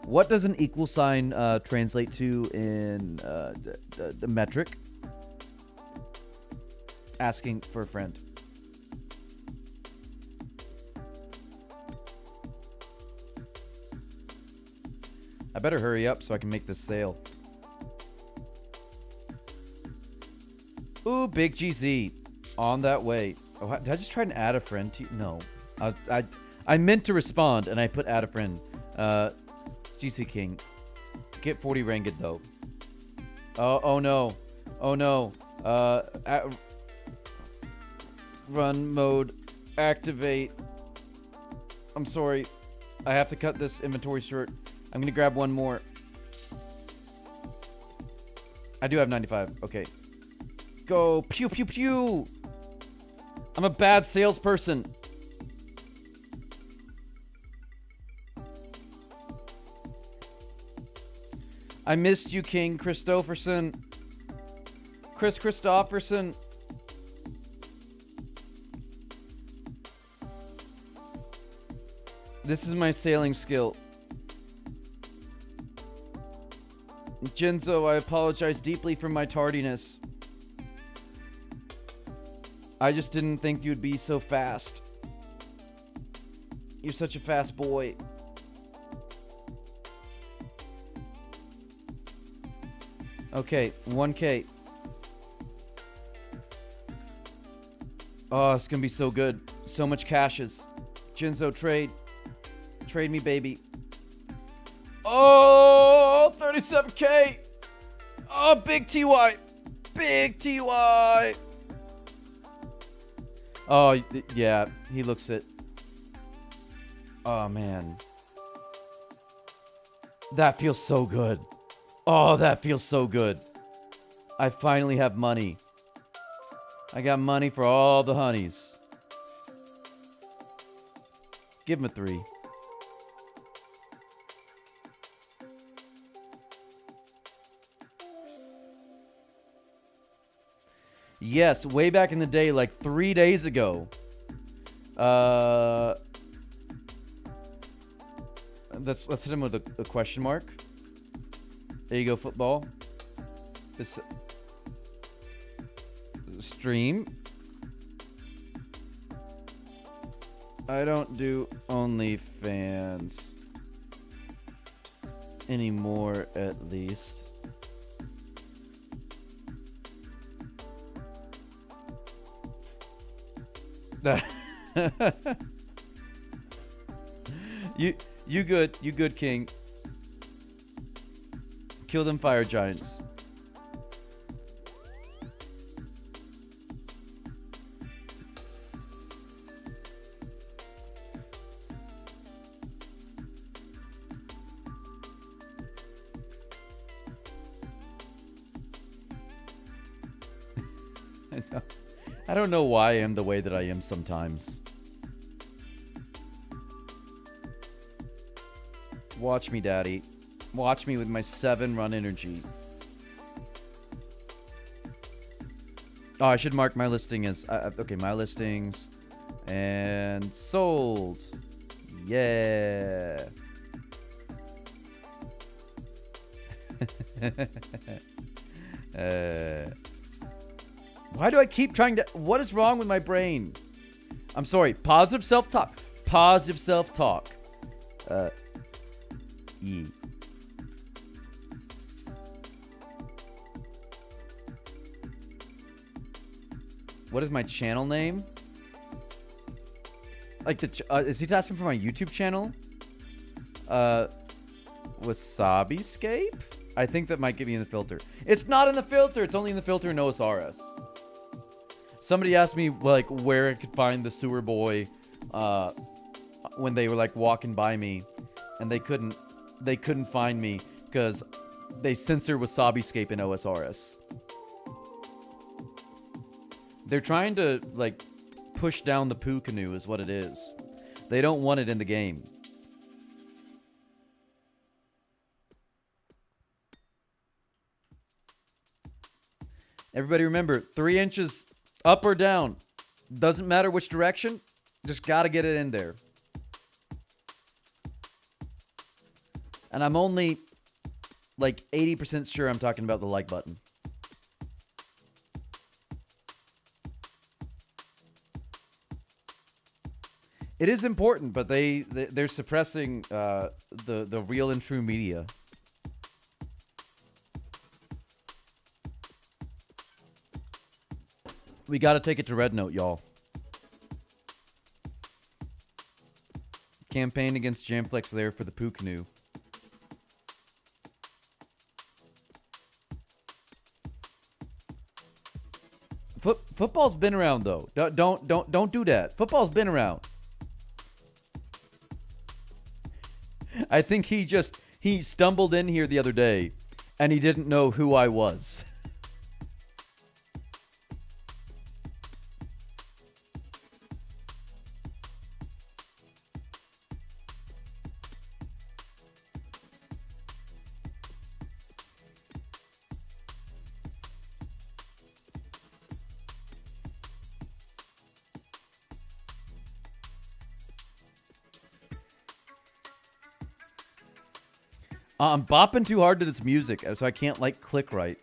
What does an equal sign translate to in the metric? Asking for a friend. I better hurry up so I can make this sale. Ooh, big GZ. On that way. Oh, did I just try and add a friend to you? No. I meant to respond, and I put add a friend. GC King. Get 40 ranged, though. Oh no. Oh, no. Run mode. Activate. I'm sorry. I have to cut this inventory short. I'm going to grab one more. I do have 95. Okay. Go. Pew, pew, pew. I'm a bad salesperson. I missed you, King Christopherson. Chris Christopherson. This is my sailing skill. Jinzo, I apologize deeply for my tardiness. I just didn't think you'd be so fast. You're such a fast boy. Okay, 1K. Oh, it's gonna be so good. So much cashes. Jinzo, trade. Trade me, baby. Oh, 37K. Oh, big TY. Big TY. Oh, yeah, he looks it. Oh, man. That feels so good. Oh, that feels so good. I finally have money. I got money for all the honeys. Give him a 3. Yes, way back in the day, like 3 days ago, Let's hit him with a question mark. There you go, football. This stream. I don't do OnlyFans anymore, at least. You good, King. Kill them fire giants. I don't know why I am the way that I am sometimes. Watch me, Daddy. Watch me with my 7 run energy. Oh, I should mark my listing as... okay, my listings. And sold. Yeah. Why do I keep trying to... What is wrong with my brain? I'm sorry. Positive self-talk. Positive self-talk. E. What is my channel name? Like is he asking for my YouTube channel? WasabiScape? I think that might get me in the filter. It's not in the filter. It's only in the filter in OSRS. Somebody asked me like where I could find the sewer boy when they were like walking by me, and they couldn't find me because they censor WasabiScape in OSRS. They're trying to like push down the poo canoe is what it is. They don't want it in the game. Everybody remember, 3 inches up or down. Doesn't matter which direction. Just gotta get it in there. And I'm only like 80% sure I'm talking about the like button. It is important, but they're suppressing the real and true media. We got to take it to Red Note, y'all. Campaign against Jamflex there for the poo canoe. Football's been around though. Don't do that. Football's been around. I think he stumbled in here the other day and he didn't know who I was. I'm bopping too hard to this music, so I can't, like, click right.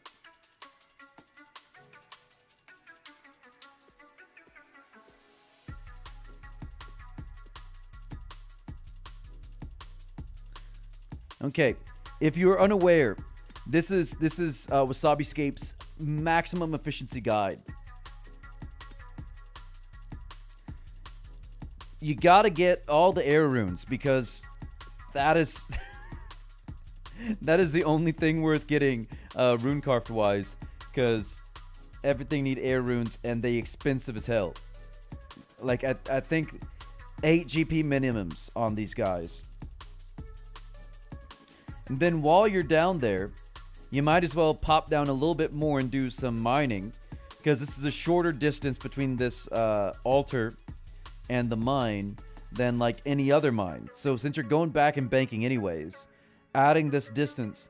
Okay, if you're unaware, this is WasabiScape's maximum efficiency guide. You gotta get all the air runes, because that is... that is the only thing worth getting runecraft wise, because everything need air runes and they expensive as hell. Like I think 8 GP minimums on these guys. And then while you're down there, you might as well pop down a little bit more and do some mining, because this is a shorter distance between this altar and the mine than like any other mine. So since you're going back and banking anyways, adding this distance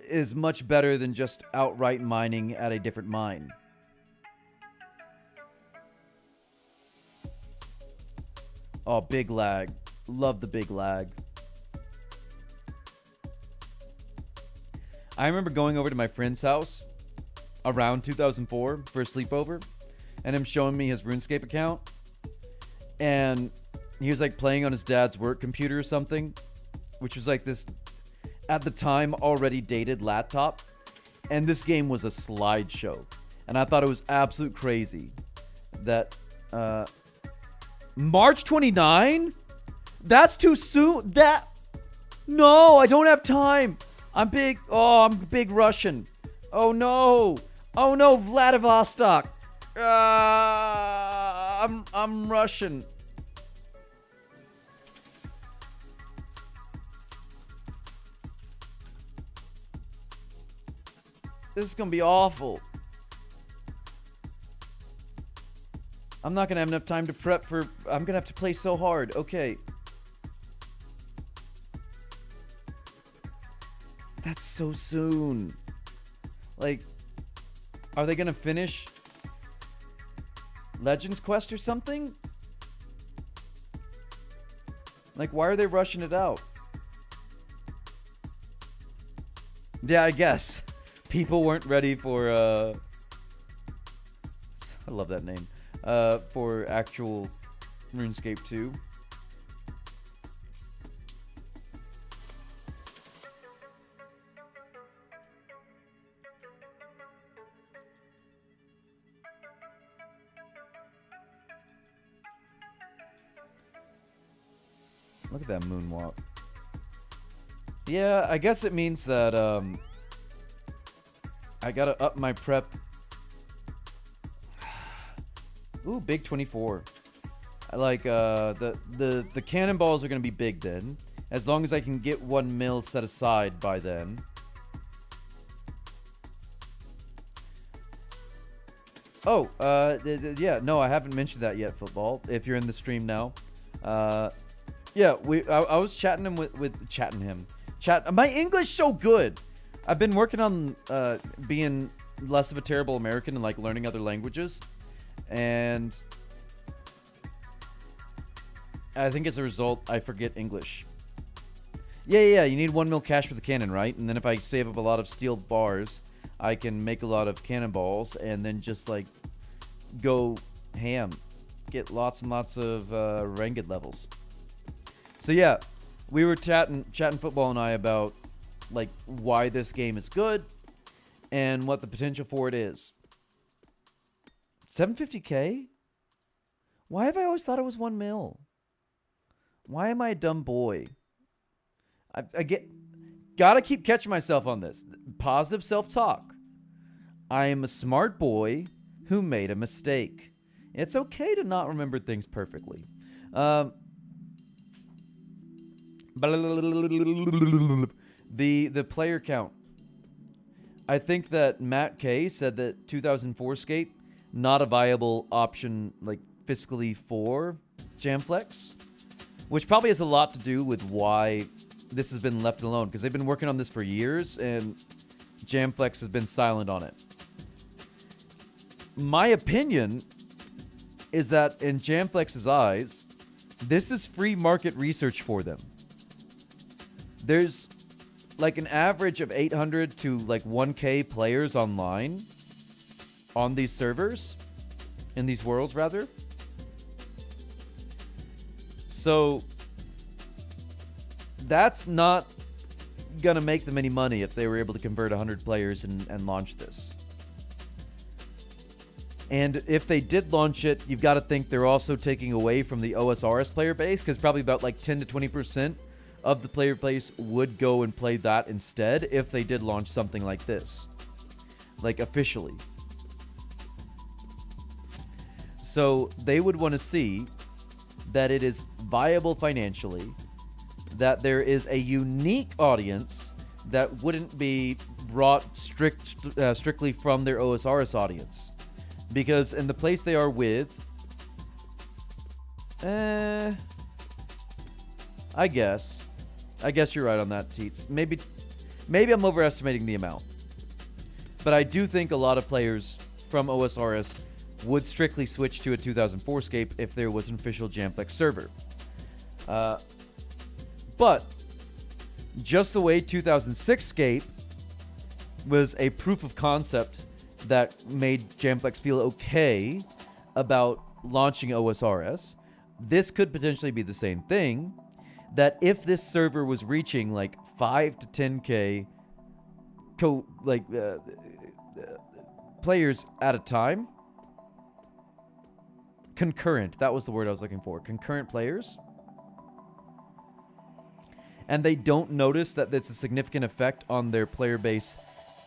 is much better than just outright mining at a different mine. Oh, big lag. Love the big lag. I remember going over to my friend's house around 2004 for a sleepover, and him showing me his RuneScape account, and he was like playing on his dad's work computer or something, which was like this, at the time, already dated laptop, and this game was a slideshow, and I thought it was absolute crazy that March 29? That's too soon. No, I don't have time. I'm big. Oh, I'm big Russian. Oh no. Oh no, Vladivostok. I'm Russian. This is gonna be awful. I'm not gonna have enough time to prep for. I'm gonna have to play so hard. Okay. That's so soon. Like, are they gonna finish Legends Quest or something? Like, why are they rushing it out? Yeah, I guess. People weren't ready for, I love that name. For actual RuneScape 2. Look at that moonwalk. Yeah, I guess it means that, I gotta up my prep. Ooh, big 24. I like, the cannonballs are gonna be big then. As long as I can get 1 mil set aside by then. Oh, yeah, no, I haven't mentioned that yet, football. If you're in the stream now. Yeah, I was chatting him my English so good. I've been working on being less of a terrible American and like learning other languages, and I think as a result I forget English. Yeah, you need 1 mil cash for the cannon, right? And then if I save up a lot of steel bars, I can make a lot of cannonballs and then just like go ham, get lots and lots of ranked levels. So yeah, we were chatting football and I about like why this game is good and what the potential for it is. 750k? Why have I always thought it was 1 mil? Why am I a dumb boy? I gotta keep catching myself on this. Positive self-talk. I am a smart boy who made a mistake. It's okay to not remember things perfectly. The player count. I think that Matt K said that 2004 Scape not a viable option like fiscally for Jamflex, which probably has a lot to do with why this has been left alone, because they've been working on this for years and Jamflex has been silent on it. My opinion is that in Jamflex's eyes, this is free market research for them. There's like an average of 800 to like 1K players online on these servers, in these worlds rather. So that's not gonna make them any money if they were able to convert 100 players and launch this. And if they did launch it, you've got to think they're also taking away from the OSRS player base, because probably about like 10 to 20% of the player base would go and play that instead if they did launch something like this, like officially. So they would want to see that it is viable financially, that there is a unique audience that wouldn't be brought strictly from their OSRS audience. Because in the place they are with, I guess you're right on that, Teets. Maybe I'm overestimating the amount. But I do think a lot of players from OSRS would strictly switch to a 2004 Scape if there was an official Jamflex server. But, just the way 2006 Scape was a proof of concept that made Jamflex feel okay about launching OSRS. This could potentially be the same thing, that if this server was reaching like 5 to 10k players at a time, concurrent, that was the word I was looking for, concurrent players, and they don't notice that it's a significant effect on their player base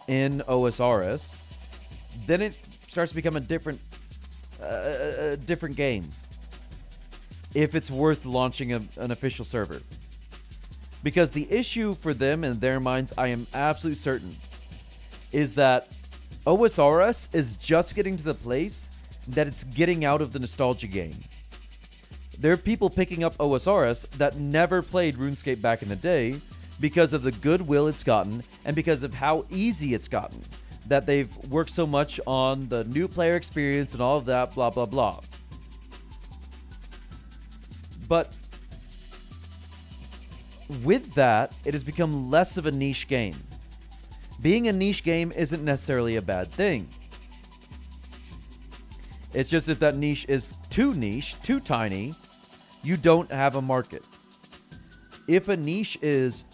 in OSRS, then it starts to become a different game. If it's worth launching an official server. Because the issue for them in their minds, I am absolutely certain, is that OSRS is just getting to the place that it's getting out of the nostalgia game. There are people picking up OSRS that never played RuneScape back in the day because of the goodwill it's gotten and because of how easy it's gotten. That they've worked so much on the new player experience and all of that, blah, blah, blah. But with that, it has become less of a niche game. Being a niche game isn't necessarily a bad thing. It's just if that niche is too niche, too tiny, you don't have a market. If a niche is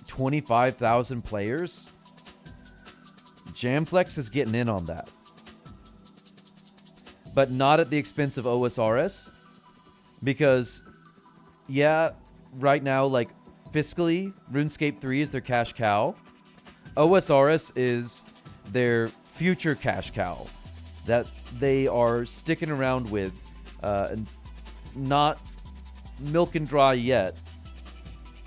25,000 players, Jamflex is getting in on that. But not at the expense of OSRS, because yeah, right now, like, fiscally, RuneScape 3 is their cash cow. OSRS is their future cash cow that they are sticking around with, not milk and dry yet,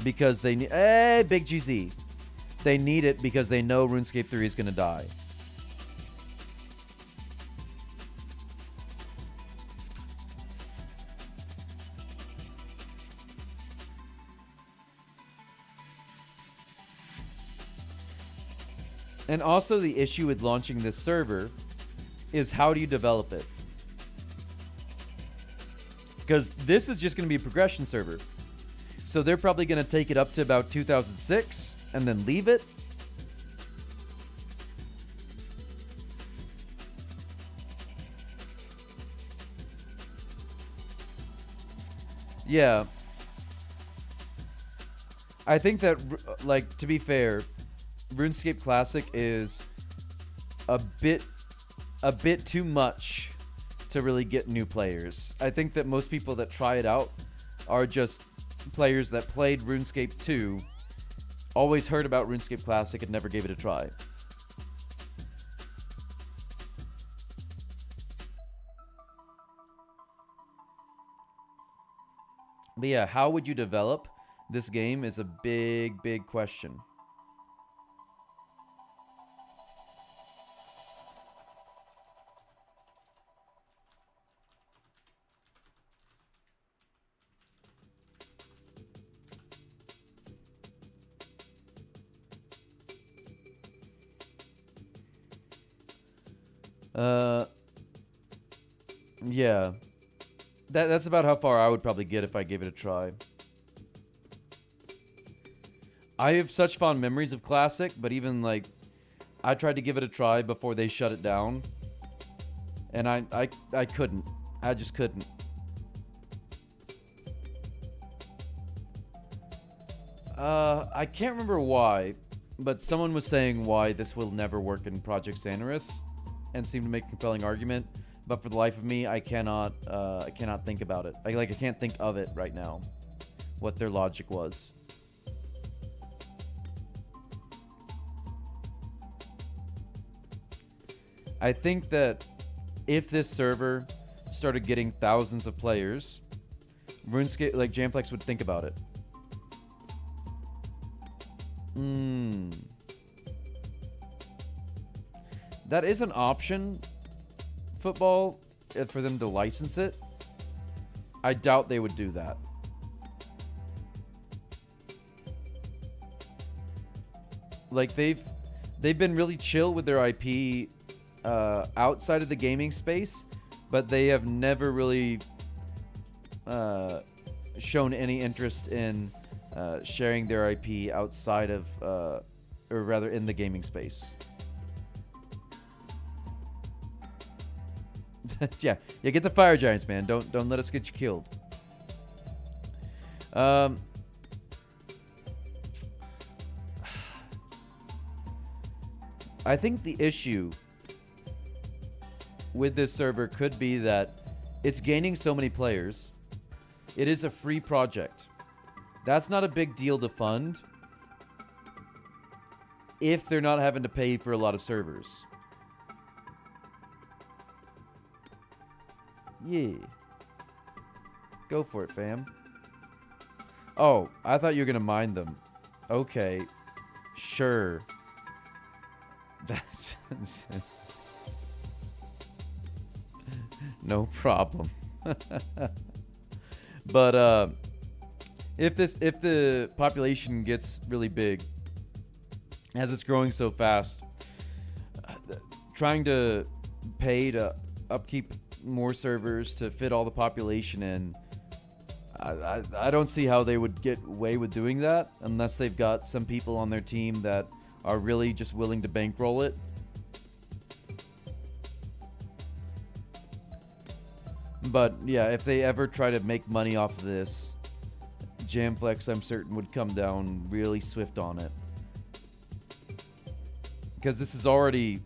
because they need... Hey, Big GZ. They need it because they know RuneScape 3 is going to die. And also the issue with launching this server is how do you develop it? Because this is just going to be a progression server. So they're probably going to take it up to about 2006 and then leave it. Yeah. I think that, like, to be fair, RuneScape Classic is a bit too much to really get new players. I think that most people that try it out are just players that played RuneScape 2, always heard about RuneScape Classic and never gave it a try. But yeah, how would you develop this game is a big, big question. Yeah. That's about how far I would probably get if I gave it a try. I have such fond memories of Classic, but even, like, I tried to give it a try before they shut it down. And I couldn't. I just couldn't. I can't remember why, but someone was saying why this will never work in Project Xanaris and seemed to make a compelling argument. But for the life of me, I cannot think about it. I can't think of it right now, what their logic was. I think that if this server started getting thousands of players, RuneScape, like, Jamflex would think about it. That is an option, Football, for them to license it. I doubt they would do that. Like, they've been really chill with their IP outside of the gaming space, but they have never really shown any interest in sharing their IP outside of, or rather in the gaming space. Yeah, get the fire giants, man. Don't let us get you killed. I think the issue with this server could be that it's gaining so many players. It is a free project. That's not a big deal to fund if they're not having to pay for a lot of servers. Yeah. Go for it, fam. Oh, I thought you were going to mine them. Okay. Sure. That's... no problem. But, if the population gets really big, as it's growing so fast, trying to pay to upkeep more servers to fit all the population in, I don't see how they would get away with doing that unless they've got some people on their team that are really just willing to bankroll it. But yeah, if they ever try to make money off of this, Jamflex, I'm certain, would come down really swift on it. Because this is already,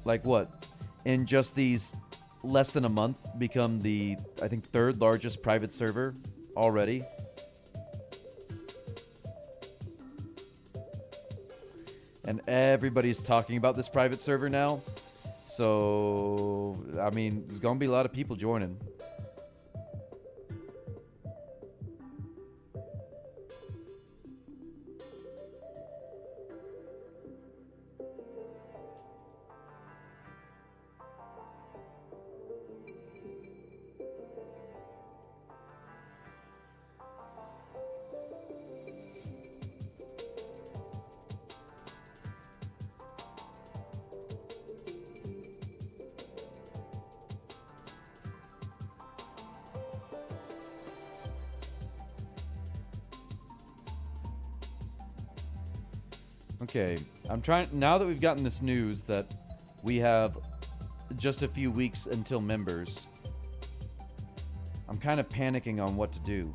like what, in just these less than a month, become the, I think, third largest private server already. And everybody's talking about this private server now. So, I mean, there's going to be a lot of people joining. Okay, I'm trying, now that we've gotten this news that we have just a few weeks until members, I'm kind of panicking on what to do.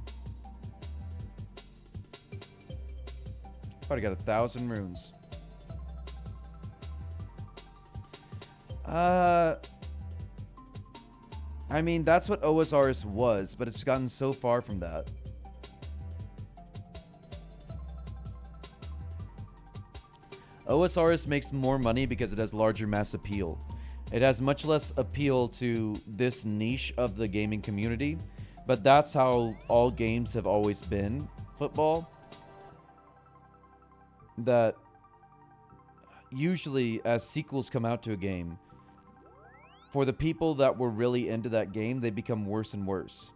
Already got 1,000 runes. I mean, that's what OSRS was, but it's gotten so far from that. OSRS makes more money because it has larger mass appeal. It has much less appeal to this niche of the gaming community, but that's how all games have always been. Football. That usually as sequels come out to a game, for the people that were really into that game, they become worse and worse.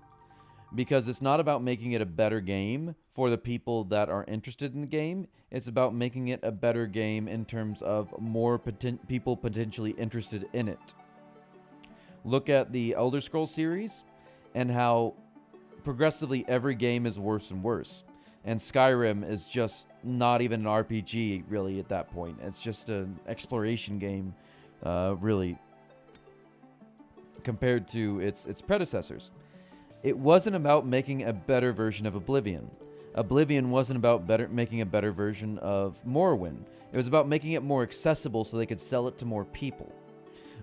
Because it's not about making it a better game for the people that are interested in the game. It's about making it a better game in terms of more people potentially interested in it. Look at the Elder Scrolls series and how progressively every game is worse and worse. And Skyrim is just not even an RPG really at that point. It's just an exploration game, really, compared to its predecessors. It wasn't about making a better version of Oblivion. Oblivion wasn't about making a better version of Morrowind. It was about making it more accessible so they could sell it to more people.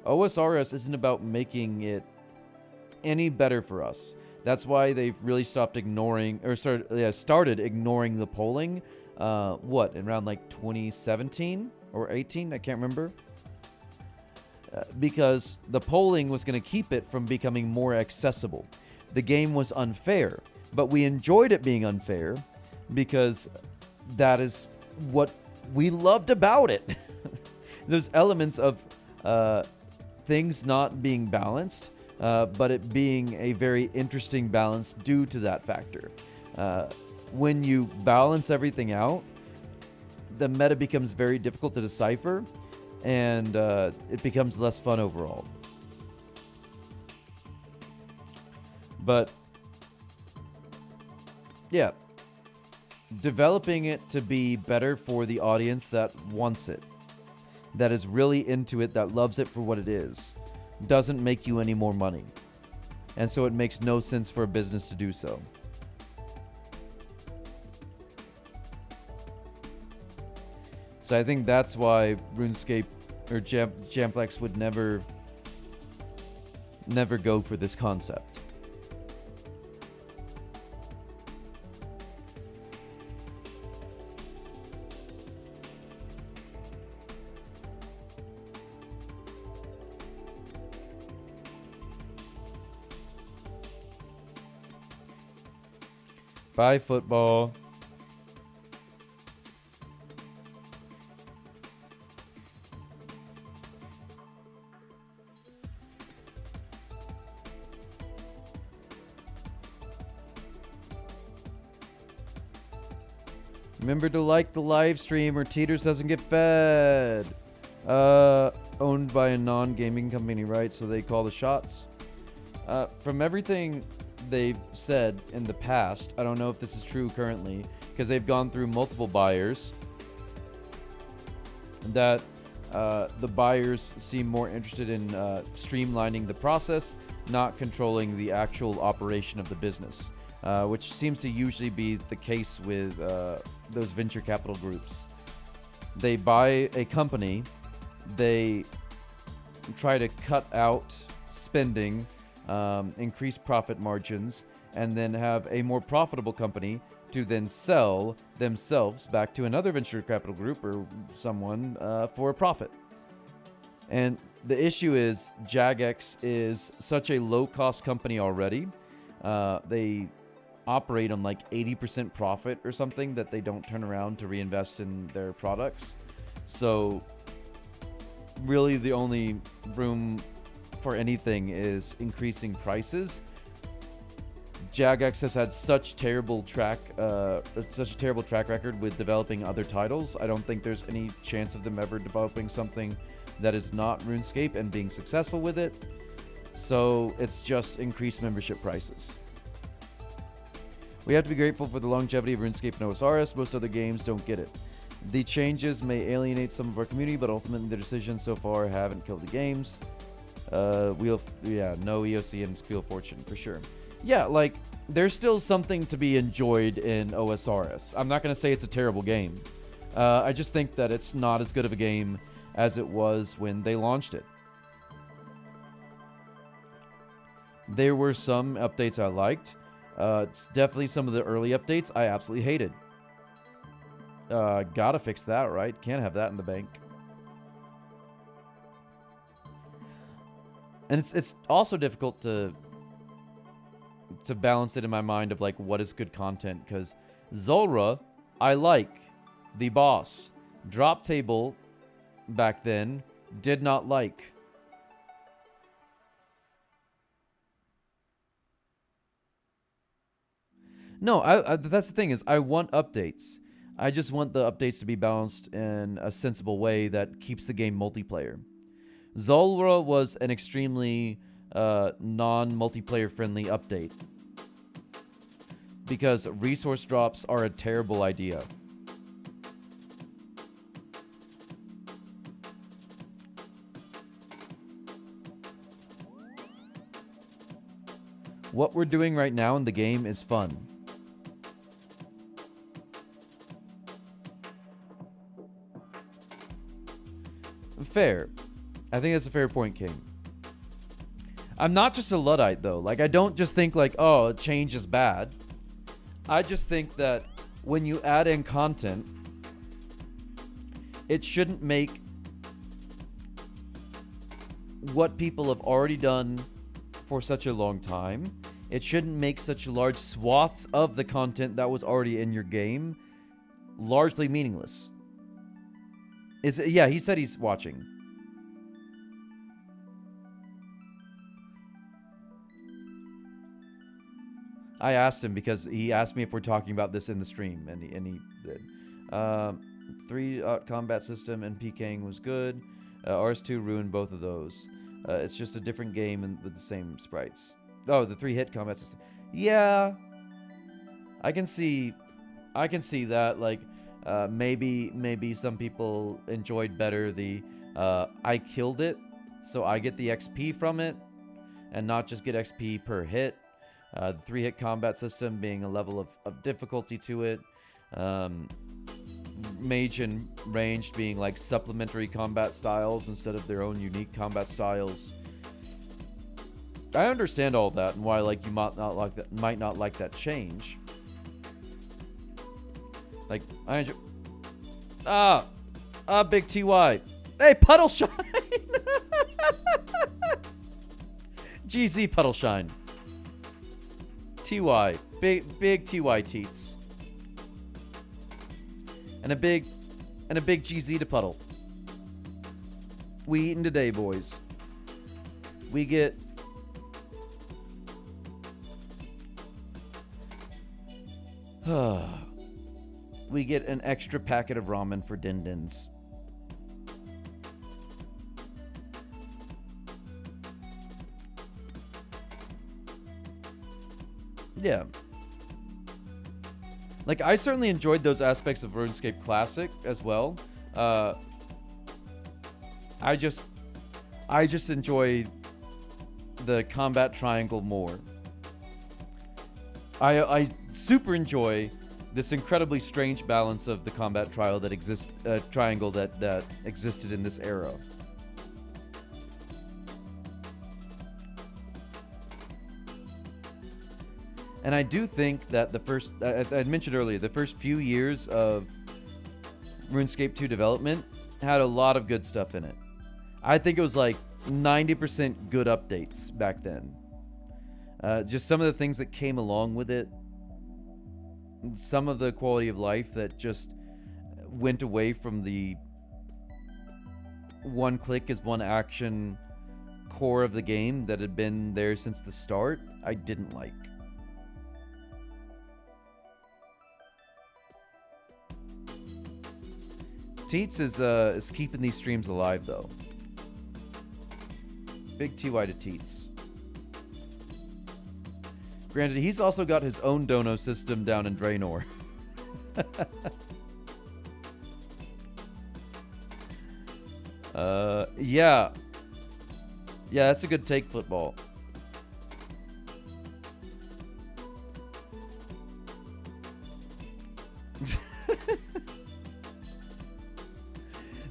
OSRS isn't about making it any better for us. That's why they've really stopped ignoring, or started ignoring the polling. Around like 2017 or 18? I can't remember. Because the polling was going to keep it from becoming more accessible. The game was unfair, but we enjoyed it being unfair because that is what we loved about it. Those elements of things not being balanced, but it being a very interesting balance due to that factor. When you balance everything out, the meta becomes very difficult to decipher, and it becomes less fun overall. But yeah, developing it to be better for the audience that wants it, that is really into it, that loves it for what it is. doesn't make you any more money. And so it makes no sense for a business to do so. So I think that's why RuneScape or Jamflex would never go for this concept. Bye, football. Remember to like the live stream or Teeters doesn't get fed. Owned by a non-gaming company, right? So they call the shots. From everything they've said in the past, I don't know if this is true currently, because they've gone through multiple buyers, that the buyers seem more interested in streamlining the process, not controlling the actual operation of the business, which seems to usually be the case with those venture capital groups. They buy a company, they try to cut out spending, increase profit margins, and then have a more profitable company to then sell themselves back to another venture capital group or someone for a profit. And the issue is Jagex is such a low-cost company already. They operate on like 80% profit or something that they don't turn around to reinvest in their products. So really the only room for anything is increasing prices. Jagex has had such a terrible track record with developing other titles. I don't think there's any chance of them ever developing something that is not RuneScape and being successful with it. So it's just increased membership prices. We have to be grateful for the longevity of RuneScape and OSRS. Most other games don't get it. The changes may alienate some of our community, but ultimately the decisions so far haven't killed the games. No EOC and Wheel of Fortune for sure. Yeah, like there's still something to be enjoyed in OSRS. I'm not going to say it's a terrible game. I just think that it's not as good of a game as it was when they launched it. There were some updates I liked. It's definitely some of the early updates I absolutely hated. Gotta fix that, right? Can't have that in the bank. And it's also difficult to balance it in my mind of like what is good content, because Zulrah, I like the boss. Drop Table back then did not like. No, that's the thing is I want updates. I just want the updates to be balanced in a sensible way that keeps the game multiplayer. Zulrah was an extremely non-multiplayer friendly update because resource drops are a terrible idea. What we're doing right now in the game is fun. Fair. I think that's a fair point, King. I'm not just a Luddite, though. Like, I don't just think, like, oh, change is bad. I just think that when you add in content, it shouldn't make what people have already done for such a long time. It shouldn't make such large swaths of the content that was already in your game largely meaningless. Yeah, he said he's watching. I asked him because he asked me if we're talking about this in the stream, and he did. 3 combat system and PKing was good. RS2 ruined both of those. It's just a different game and with the same sprites. Oh, the 3-hit combat system. Yeah, I can see that. Like, maybe some people enjoyed better the I killed it so I get the XP from it, and not just get XP per hit. The 3-hit combat system being a level of difficulty to it. Mage and ranged being like supplementary combat styles instead of their own unique combat styles. I understand all that and why like you might not like that change. Like I enjoy big TY. Hey, Puddle Shine. GZ Puddle Shine. TY. Big TY teats. And a big GZ to Puddle. We eating today, boys. We get we get an extra packet of ramen for Din Dins. Yeah. Like, I certainly enjoyed those aspects of RuneScape Classic as well. I just enjoy the combat triangle more. I super enjoy this incredibly strange balance of the combat triangle that existed in this era. And I do think that the first, I mentioned earlier, the first few years of RuneScape 2 development had a lot of good stuff in it. I think it was like 90% good updates back then. Just some of the things that came along with it. Some of the quality of life that just went away from the one click is one action core of the game that had been there since the start, I didn't like. Teets is keeping these streams alive though. Big TY to Teets. Granted, he's also got his own dono system down in Draenor. Yeah. Yeah, that's a good take, Football.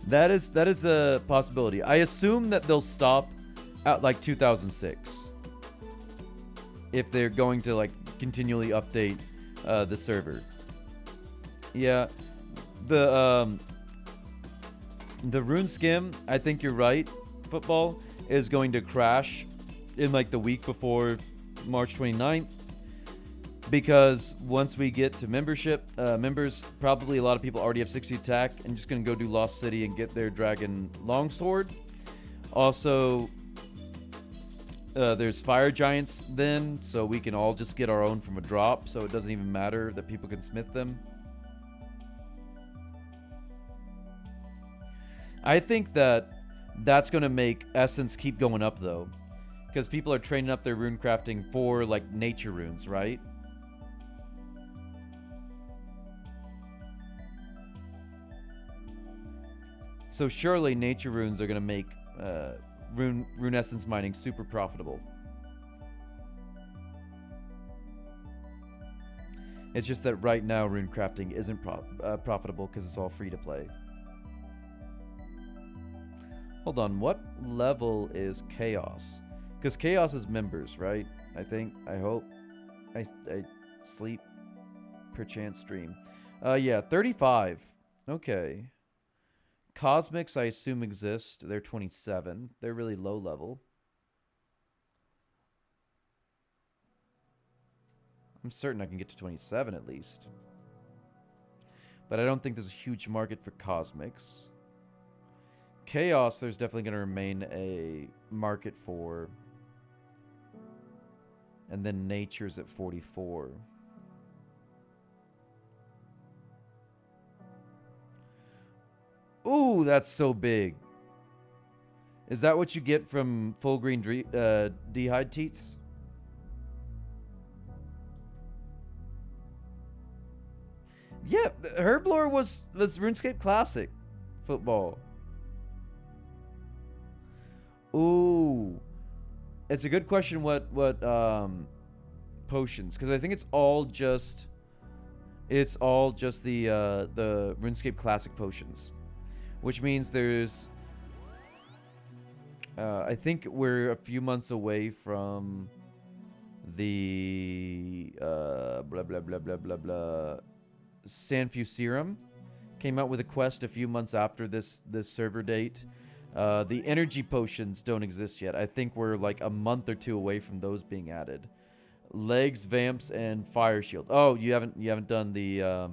That is a possibility. I assume that they'll stop at like 2006 if they're going to like continually update the server. Yeah, the RuneSkim, I think you're right, Football, is going to crash in like the week before March 29th. Because once we get to members, probably a lot of people already have 60 attack and just going to go do Lost City and get their Dragon Longsword. Also, there's Fire Giants then, so we can all just get our own from a drop, so it doesn't even matter that people can smith them. I think that that's going to make Essence keep going up, though. Because people are training up their rune crafting for, like, nature runes, right? So surely nature runes are going to make rune essence mining super profitable. It's just that right now rune crafting isn't profitable because it's all free to play. Hold on, what level is Chaos? Because Chaos is members, right? I think, I hope. I sleep, perchance dream. Yeah, 35. Okay. Cosmics, I assume, exist. They're 27. They're really low level. I'm certain I can get to 27 at least. But I don't think there's a huge market for Cosmics. Chaos, there's definitely going to remain a market for. And then Nature's at 44. Ooh, that's so big. Is that what you get from full green D'hide teats? Yeah, Herblore was RuneScape Classic football. Ooh. It's a good question what potions, because I think it's all just the RuneScape Classic potions, which means there's I think we're a few months away from the blah blah blah blah blah blah Sanfuserum came out with a quest a few months after this server date. The energy potions don't exist yet. I think we're like a month or two away from those being added. Legs, vamps, and fire shield. Oh, you haven't done the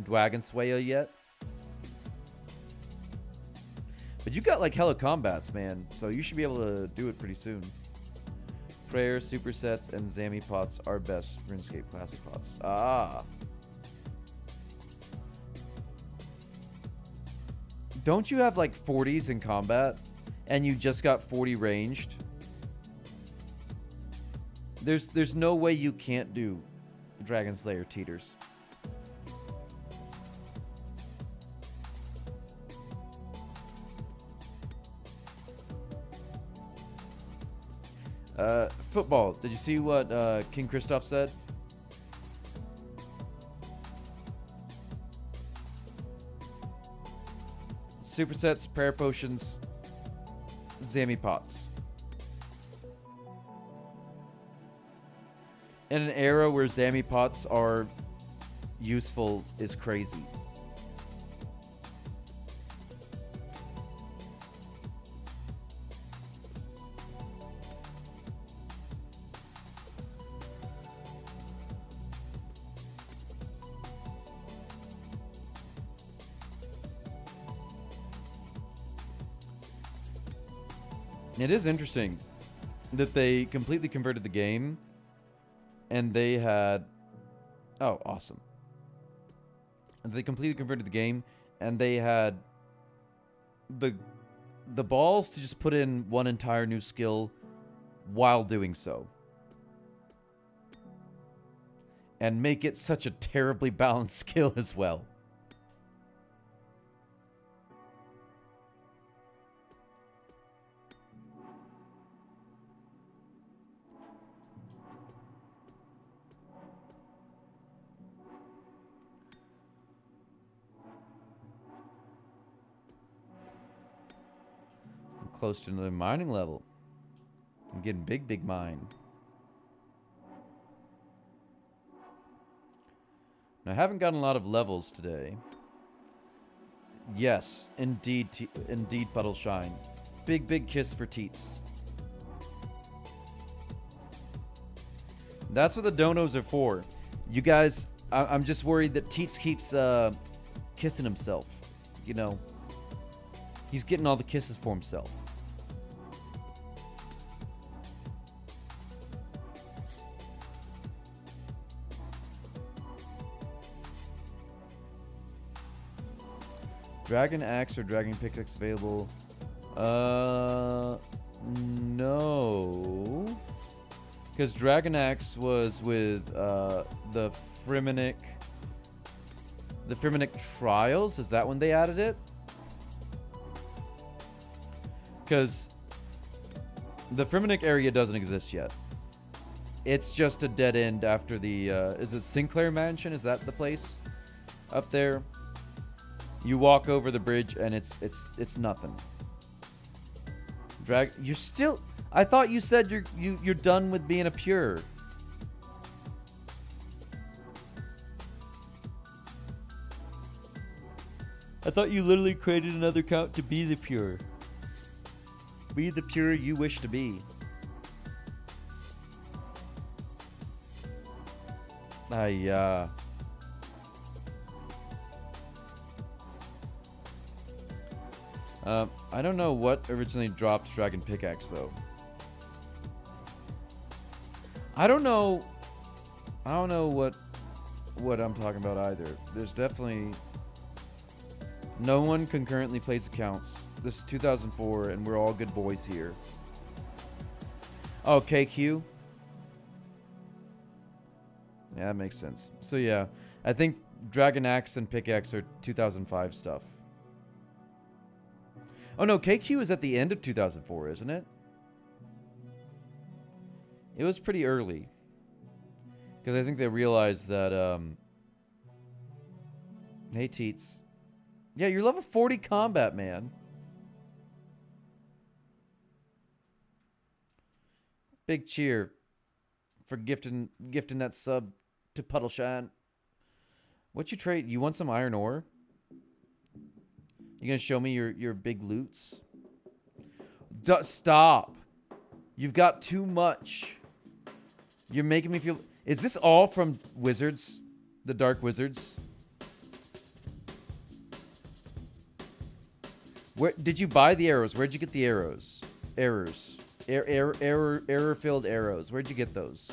Dragon Slayer yet? But you got like hella combats, man. So you should be able to do it pretty soon. Prayer, supersets, and Zammy pots are best RuneScape Classic pots. Ah. Don't you have like 40s in combat? And you just got 40 ranged? There's no way you can't do Dragon Slayer teeters. Football. Did you see what King Christoph said? Supersets, prayer potions, Zammy pots. In an era where Zammy pots are useful is crazy. It is interesting that they completely converted the game and they had... Oh, awesome. They completely converted the game and they had the balls to just put in one entire new skill while doing so. And make it such a terribly balanced skill as well. Close to another mining level. I'm getting big mine. Now, I haven't gotten a lot of levels today. Yes, indeed, indeed, Puddle Shine. Big kiss for Teats. That's what the donos are for. You guys, I'm just worried that Teats keeps kissing himself. You know, he's getting all the kisses for himself. Dragon Axe or Dragon Pickaxe available? No. Because Dragon Axe was with the Fremennik Trials. Is that when they added it? Because the Fremennik area doesn't exist yet. It's just a dead end after the... is it Sinclair Mansion? Is that the place? Up there? You walk over the bridge and it's nothing. You're still... I thought you said you're done with being a pure. I thought you literally created another account to be the pure. Be the pure you wish to be. I don't know what originally dropped Dragon Pickaxe though. I don't know what I'm talking about either. There's definitely no one concurrently plays accounts. This is 2004 and we're all good boys here. Oh, KQ? Yeah, that makes sense. So yeah, I think Dragon Axe and Pickaxe are 2005 stuff. Oh no, KQ is at the end of 2004, isn't it? It was pretty early. Because I think they realized that, hey, Teets. Yeah, you're level 40 combat, man. Big cheer for gifting that sub to Puddleshine. What you trade? You want some iron ore? You gonna show me your big loots? Stop. You've got too much. You're making me feel... Is this all from Wizards? The Dark Wizards? Where did you buy the arrows? Where'd you get the arrows? Error-filled arrows. Where'd you get those?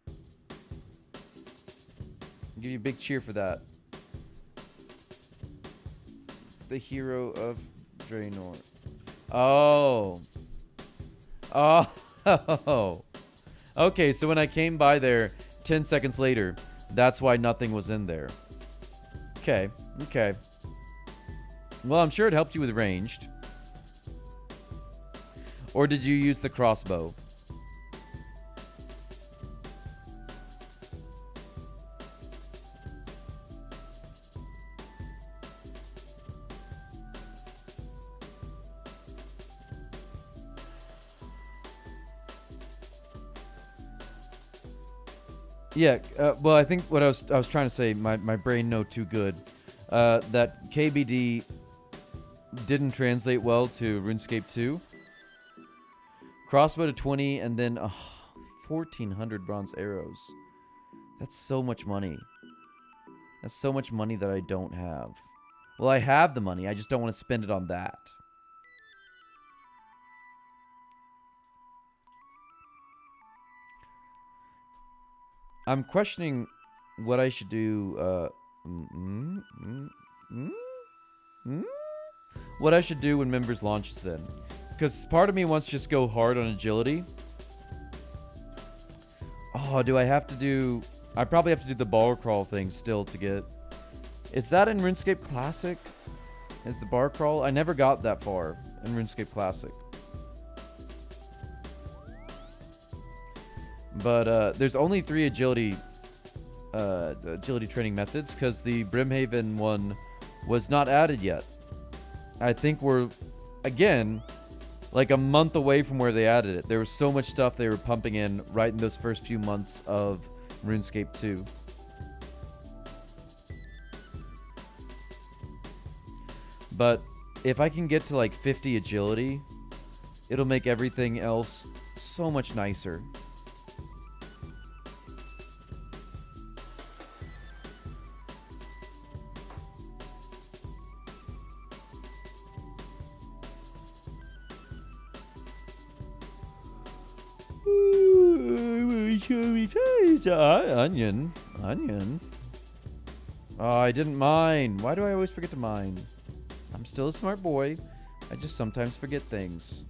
I'll give you a big cheer for that. The hero of Draenor. Oh. Oh. Okay, so when I came by there 10 seconds later, that's why nothing was in there. Okay. Okay. Well, I'm sure it helped you with ranged. Or did you use the crossbow? Yeah, well, I think what I was trying to say, my brain know too good, that KBD didn't translate well to RuneScape 2. Crossbow to 20, and then 1,400 bronze arrows. That's so much money. That's so much money that I don't have. Well, I have the money, I just don't want to spend it on that. I'm questioning what I should do, what I should do when members launches then. Because part of me wants to just go hard on agility. Oh, do I have to do... I probably have to do the bar crawl thing still to get... Is that in RuneScape Classic? Is the bar crawl? I never got that far in RuneScape Classic. But there's only 3 agility training methods because the Brimhaven one was not added yet. I think we're, again, like a month away from where they added it. There was so much stuff they were pumping in right in those first few months of RuneScape 2. But if I can get to like 50 agility, it'll make everything else so much nicer. Onion. Oh, I didn't mine. Why do I always forget to mine? I'm still a smart boy. I just sometimes forget things.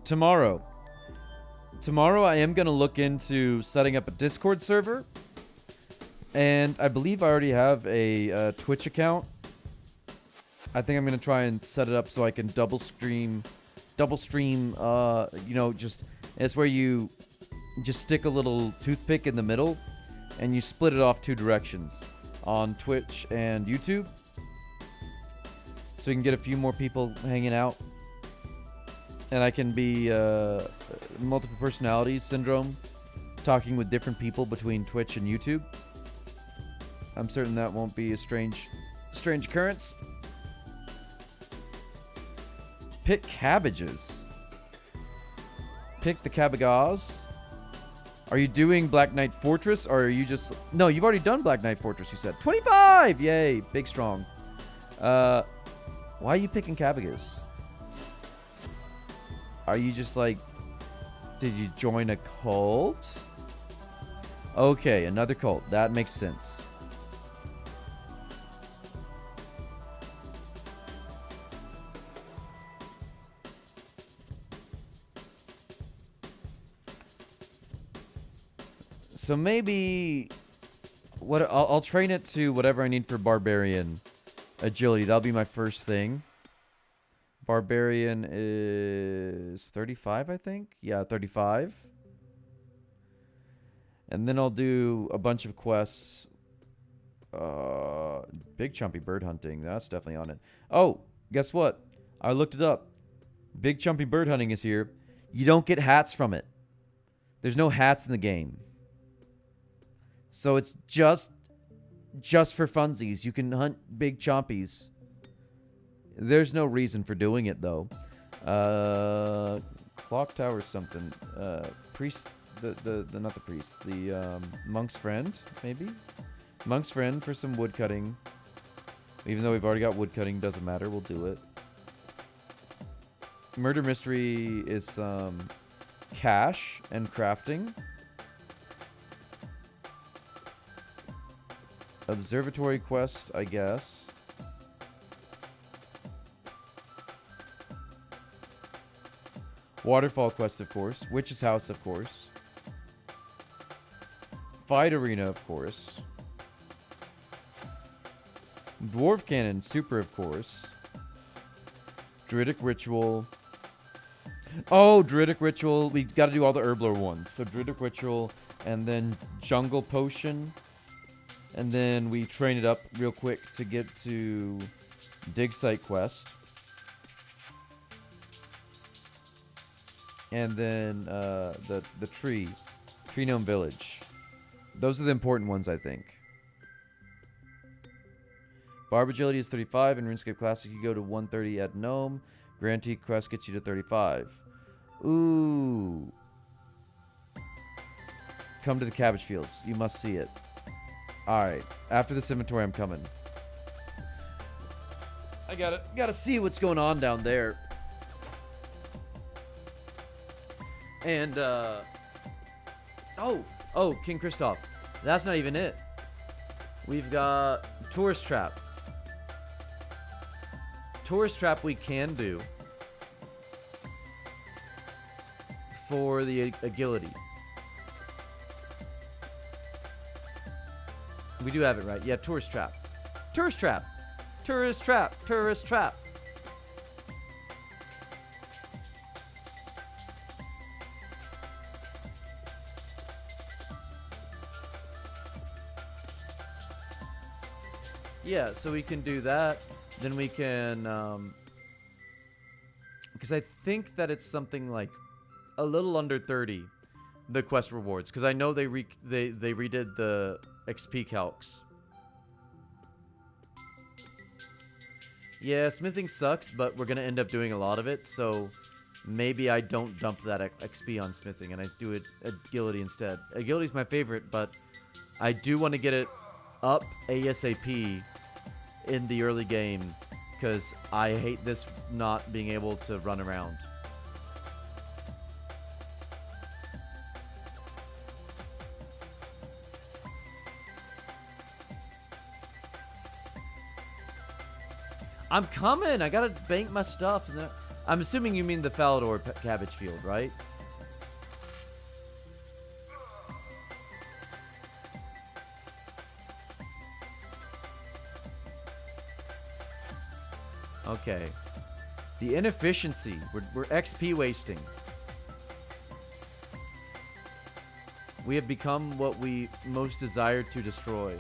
Tomorrow I am going to look into setting up a Discord server. And I believe I already have a Twitch account. I think I'm going to try and set it up so I can double stream, you know, just, it's where you just stick a little toothpick in the middle and you split it off 2 directions on Twitch and YouTube. So you can get a few more people hanging out. And I can be multiple personality syndrome, talking with different people between Twitch and YouTube. I'm certain that won't be a strange occurrence. Pick cabbages. Pick the cabbages. Are you doing Black Knight Fortress, or are you just... No, you've already done Black Knight Fortress, you said. 25! Yay, big strong. Why are you picking cabbages? Are you just like... Did you join a cult? Okay, another cult. That makes sense. So maybe what I'll train it to whatever I need for barbarian agility. That'll be my first thing. Barbarian is 35, I think. Yeah, 35. And then I'll do a bunch of quests. Big chumpy bird hunting. That's definitely on it. Oh, guess what? I looked it up. Big chumpy bird hunting is here. You don't get hats from it. There's no hats in the game. So it's just for funsies. You can hunt big chompies. There's no reason for doing it, though. Clock tower something. Priest, not the priest. The monk's friend, maybe? Monk's friend for some wood cutting. Even though we've already got wood cutting, doesn't matter. We'll do it. Murder mystery is some cash and crafting. Observatory quest, I guess. Waterfall quest, of course. Witch's house, of course. Fight arena, of course. Dwarf cannon, super, of course. Druidic ritual. Oh, Druidic ritual. We got to do all the Herbler ones. So Druidic ritual, and then jungle potion. And then we train it up real quick to get to dig site quest. And then the tree gnome village. Those are the important ones, I think. Barb agility is 35. In RuneScape Classic, you go to 130 at gnome. Guarantee quest gets you to 35. Ooh. Come to the cabbage fields. You must see it. Alright. After this inventory, I'm coming. I gotta see what's going on down there. And, Oh, King Kristoff. That's not even it. We've got Tourist Trap. Tourist Trap we can do for the agility. We do have it right. Yeah, Tourist Trap. Tourist Trap. Tourist Trap. Tourist Trap. Yeah, so we can do that. Then we can, because I think that it's something like a little under 30, the quest rewards. Because I know they redid the XP calcs. Yeah, smithing sucks, but we're gonna end up doing a lot of it. So maybe I don't dump that XP on smithing and I do it agility instead. Agility is my favorite, but I do want to get it up ASAP in the early game because I hate this not being able to run around. I'm coming. I gotta bank my stuff. I'm assuming you mean the Falador cabbage field, right? Okay. The inefficiency. We're XP wasting. We have become what we most desire to destroy.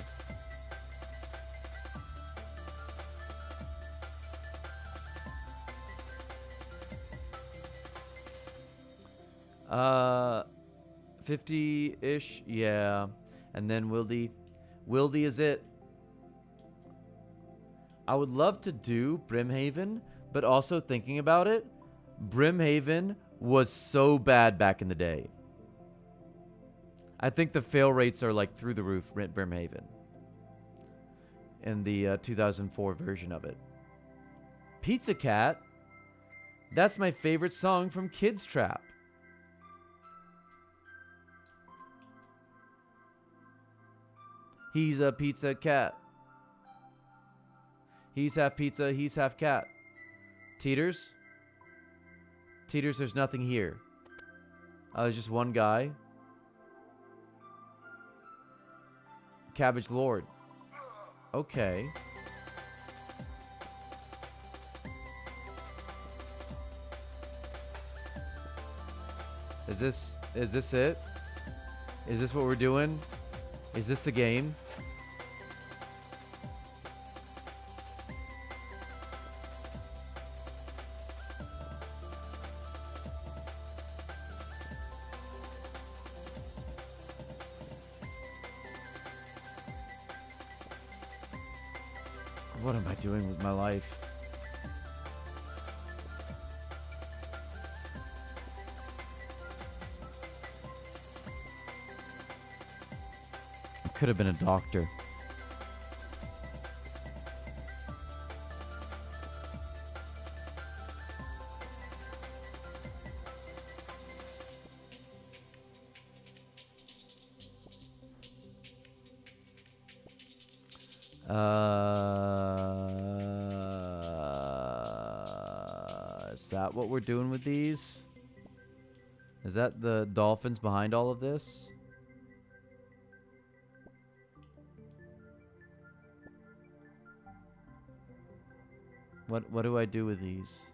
Uh, 50-ish, yeah. And then Wildy. Wildy is it. I would love to do Brimhaven, but also thinking about it, Brimhaven was so bad back in the day. I think the fail rates are like through the roof, Brimhaven. In the 2004 version of it. Pizza Cat? That's my favorite song from Kids Trap. He's a pizza cat. He's half pizza, he's half cat. Teeters? Teeters, there's nothing here. There's just one guy. Cabbage Lord. Okay. Is this it? Is this what we're doing? Is this the game? What am I doing with my life? I could have been a doctor. Is that what we're doing with these? Is that the dolphins behind all of this? What do I do with these?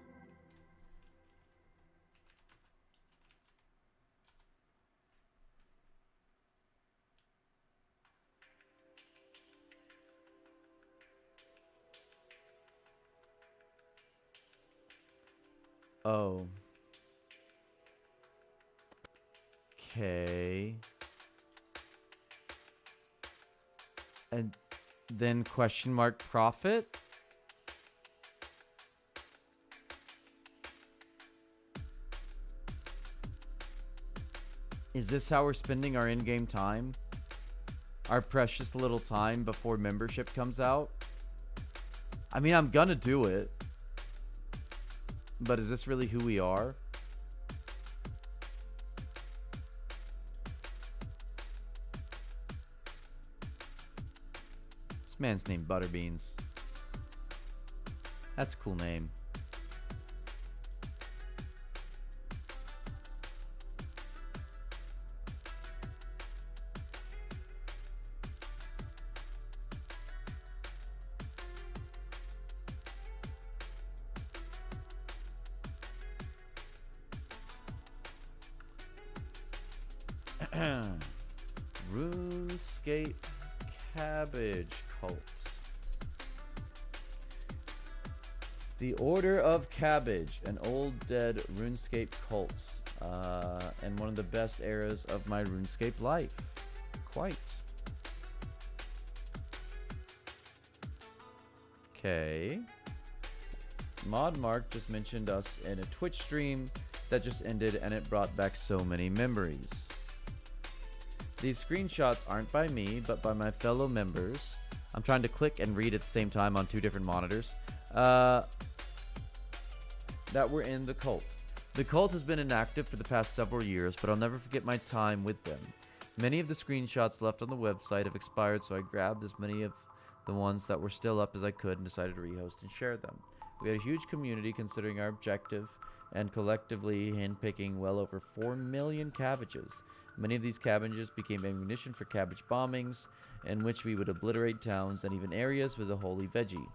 Oh. Okay. And then question mark profit? Is this how we're spending our in-game time? Our precious little time before membership comes out? I mean, I'm gonna do it. But is this really who we are? This man's named Butterbeans. That's a cool name. RuneScape cabbage cult. The Order of Cabbage, an old dead RuneScape cult, and one of the best eras of my RuneScape life. Quite. Okay. Mod Mark just mentioned us in a Twitch stream that just ended, and it brought back so many memories. These screenshots aren't by me, but by my fellow members. I'm trying to click and read at the same time on two different monitors. That were in the cult. The cult has been inactive for the past several years, but I'll never forget my time with them. Many of the screenshots left on the website have expired, so I grabbed as many of the ones that were still up as I could and decided to rehost and share them. We had a huge community considering our objective and collectively handpicking well over 4 million cabbages. Many of these cabbages became ammunition for cabbage bombings, in which we would obliterate towns and even areas with a holy veggie.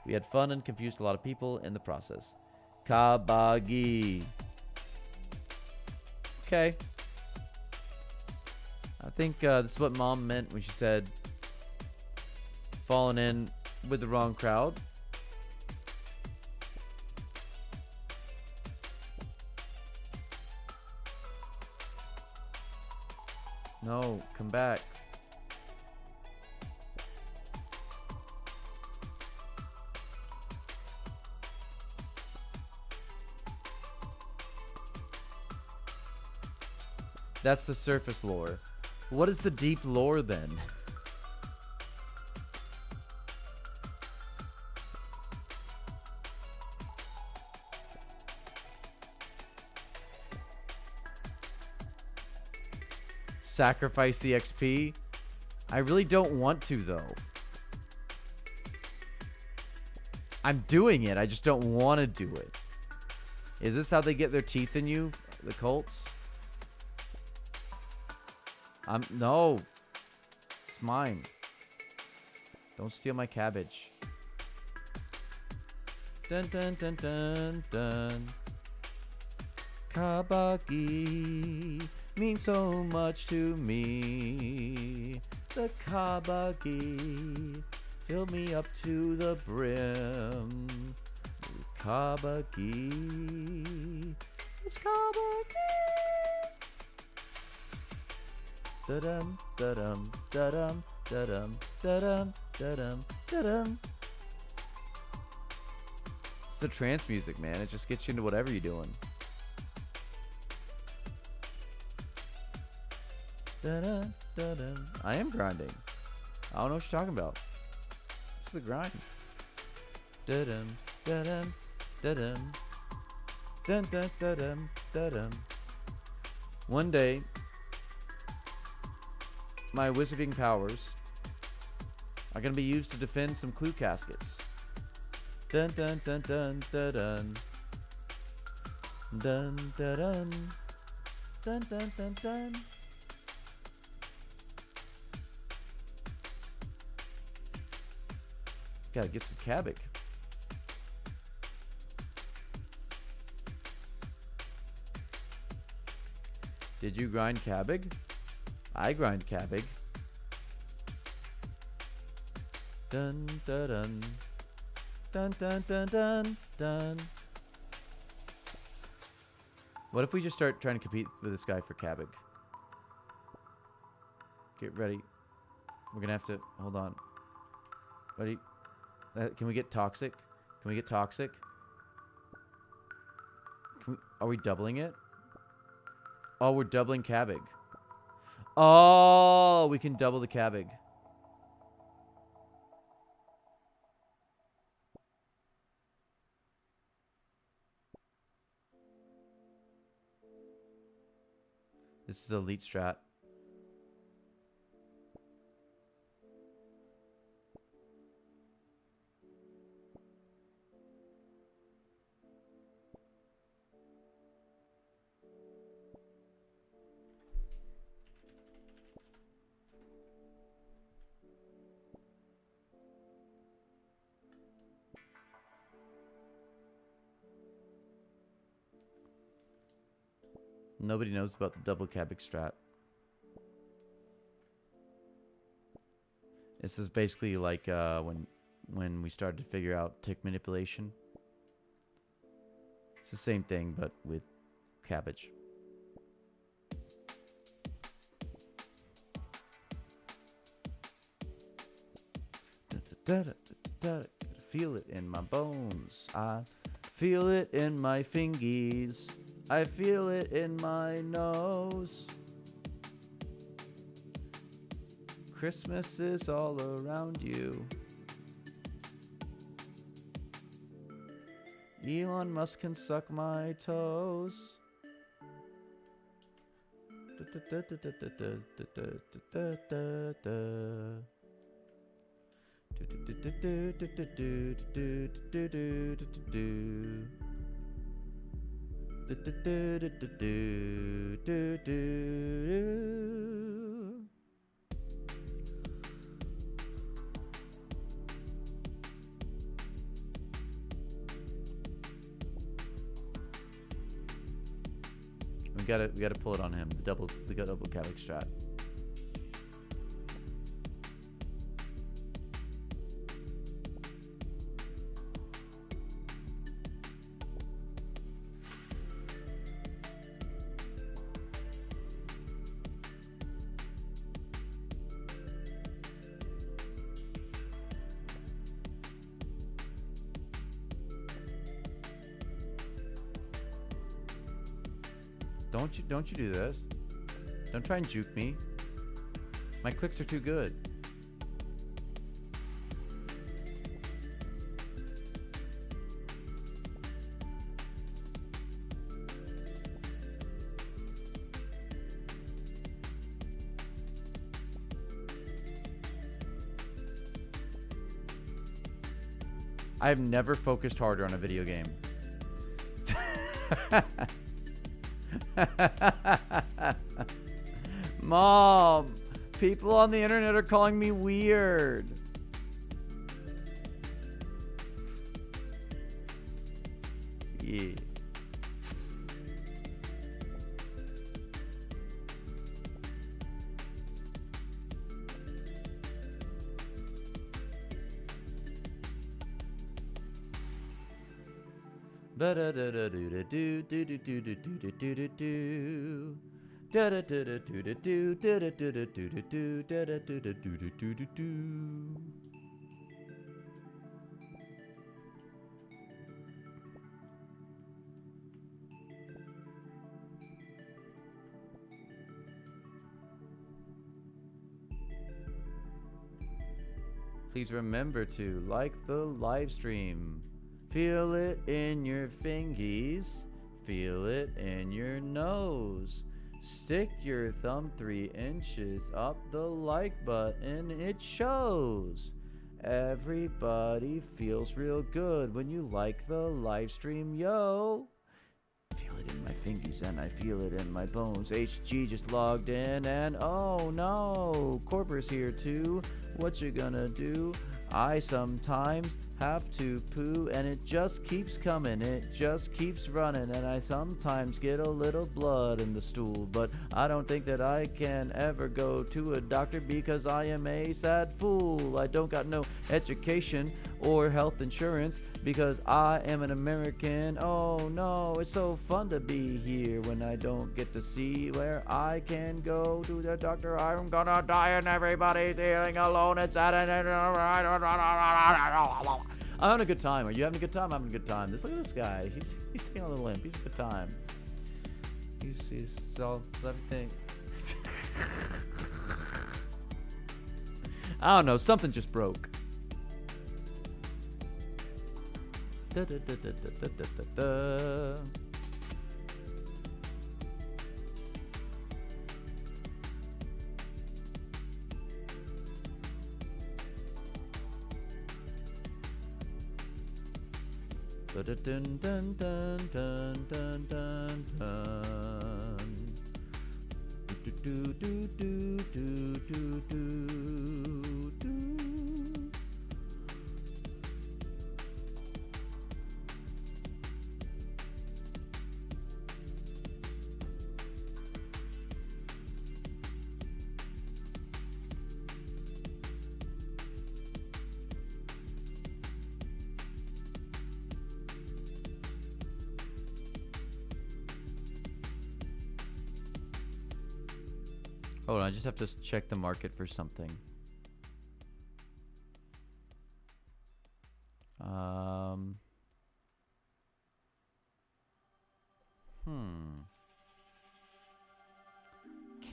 We had fun and confused a lot of people in the process. Kabagi. Okay. I think this is what Mom meant when she said falling in with the wrong crowd. No, come back. That's the surface lore. What is the deep lore then? Sacrifice the XP? I really don't want to, though. I'm doing it. I just don't want to do it. Is this how they get their teeth in you? The cults? No. It's mine. Don't steal my cabbage. Dun dun dun dun dun. Kabagi means so much to me. The kabagi filled me up to the brim. Kabagi. It's kabagi. Da-dum, da-dum, da-dum, da-dum, da-dum, da-dum, da-dum. It's the trance music, man. It just gets you into whatever you're doing. Da-dum, da-dum. I am grinding. I don't know what you're talking about. It's the grind. Da-dum, da-dum, da-dum. Dun, dun, da-dum, da-dum. One day, my wizarding powers are going to be used to defend some clue caskets. Dun dun dun dun dun dun. Dun dun dun. Dun dun dun dun. Gotta get some cabbage. Did you grind cabbage? I grind cabbage. Dun dun dun. Dun dun dun dun dun. What if we just start trying to compete with this guy for cabbage? Get ready. We're gonna have to hold on. Ready? Can we get toxic? Can we get toxic? Are we doubling it? Oh, we're doubling cabbage. Oh, we can double the cabbage. This is elite strat. Nobody knows about the double cabbage strat. This is basically like when we started to figure out tick manipulation. It's the same thing, but with cabbage. Feel it in my bones. I feel it in my fingies. I feel it in my nose. Christmas is all around you. Elon Musk can suck my toes. We gotta pull it on him. The double cabbage strat. Don't you do this. Don't try and juke me. My clicks are too good. I've never focused harder on a video game. Mom, people on the internet are calling me weird. Da da da da do da do do do do do do do do do. Da da da da do da do da da da da do da do da da da da do da do do do. Please remember to like the live stream. Feel it in your fingies. Feel it in your nose. Stick your thumb 3 inches up the like button. It shows. Everybody feels real good when you like the live stream, yo. Feel it in my fingies and I feel it in my bones. HG just logged in and oh no, Corpor's here too. What you gonna do? I sometimes have to poo and it just keeps coming, it just keeps running, and I sometimes get a little blood in the stool, but I don't think that I can ever go to a doctor because I am a sad fool. I don't got no education or health insurance because I am an American. Oh no, it's so fun to be here when I don't get to see where I can go to the doctor. I'm gonna die and everybody's feeling alone and sad and I'm having a good time. Are you having a good time? I'm having a good time. Look at this guy. He's taking a little limp. He's a good time. He's so everything. I don't know. Something just broke. Da, da, da, da, da, da, da, da. Dun dun dun dun dun dun dun. Do do do do do do do do. Hold on, I just have to check the market for something.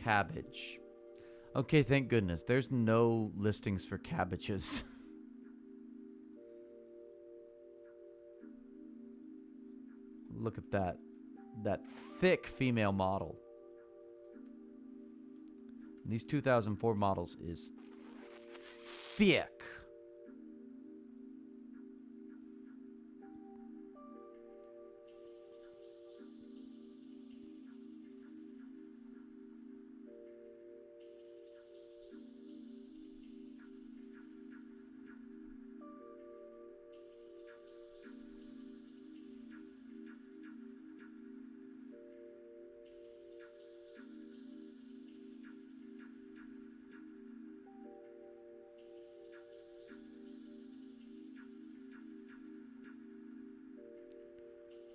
Cabbage. Okay, thank goodness. There's no listings for cabbages. Look at that. That thick female model. These 2004 models is thick.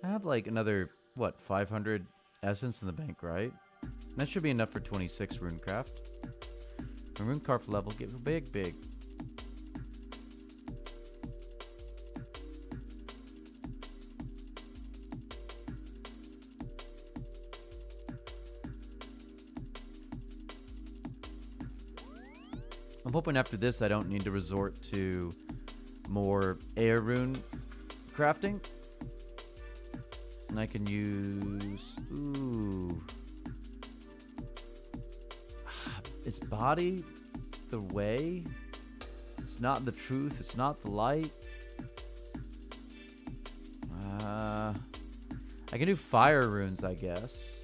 I have like another, what, 500 essence in the bank, right? That should be enough for 26 runecraft. And runecraft level get big. I'm hoping after this I don't need to resort to more air rune crafting. And I can use... Ooh. Is body the way? It's not the truth. It's not the light. I can do fire runes, I guess.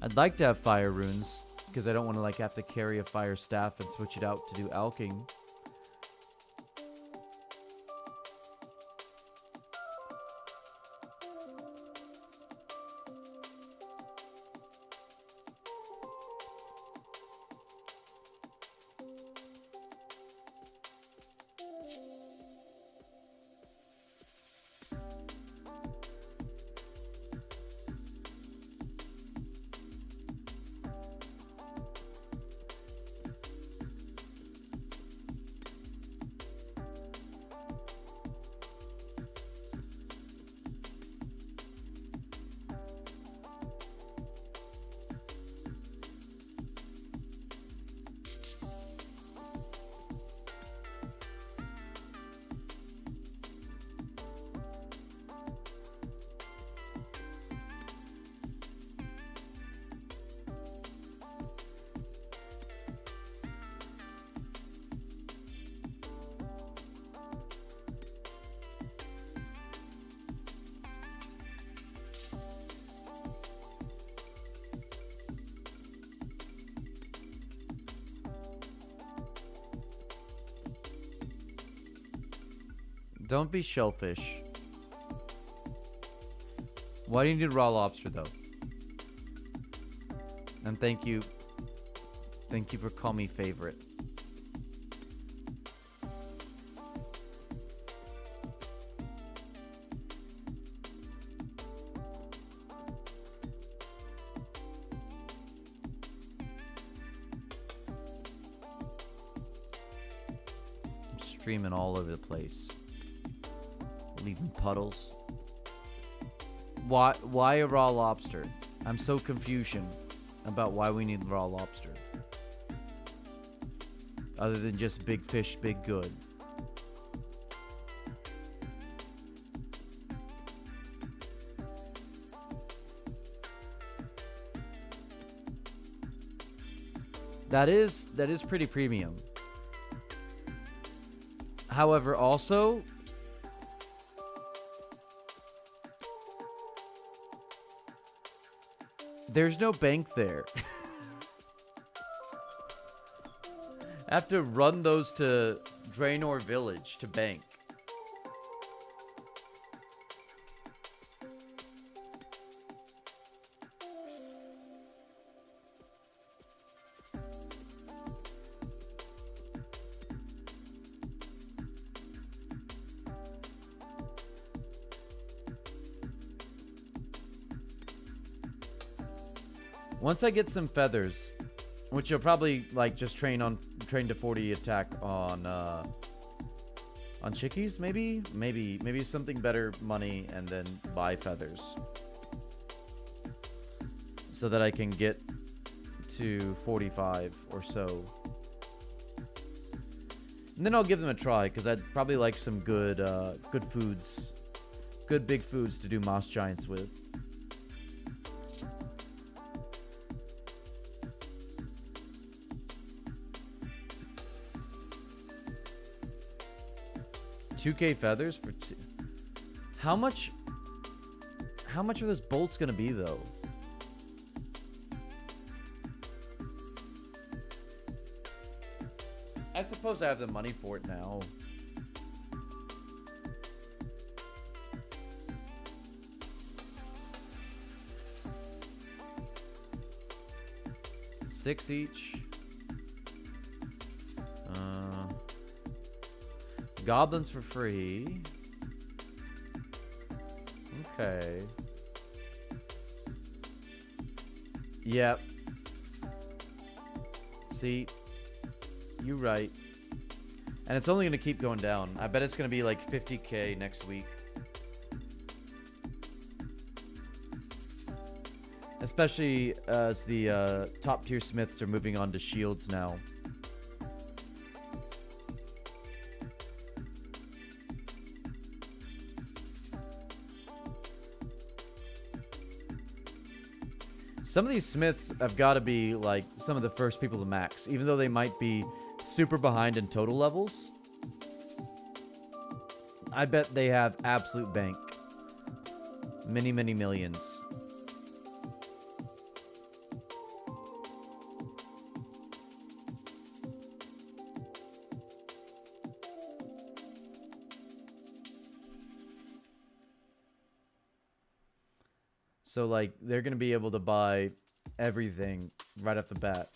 I'd like to have fire runes because I don't want to like have to carry a fire staff and switch it out to do alching. Don't be shellfish. Why do you need raw lobster, though? And thank you. Thank you for calling me favorite. I'm streaming all over the place. Leaving puddles. Why a raw lobster? I'm so confusion about why we need raw lobster. Other than just big fish, big good. That is pretty premium. However, also there's no bank there. I have to run those to Draenor Village to bank. Once I get some feathers, which you'll probably like just train to 40 attack on chickies, maybe something better money, and then buy feathers so that I can get to 45 or so, and then I'll give them a try because I'd probably like some good foods, good big foods to do moss giants with. 2K feathers for two. How much are those bolts gonna be though? I suppose I have the money for it now. $6 each. Goblins for free. Okay. Yep. See, you right. And it's only going to keep going down. I bet it's going to be like 50K next week. Especially as the top tier smiths are moving on to shields now. Some of these smiths have got to be like some of the first people to max, even though they might be super behind in total levels. I bet they have absolute bank. Many, many millions. So, like, they're going to be able to buy everything right off the bat.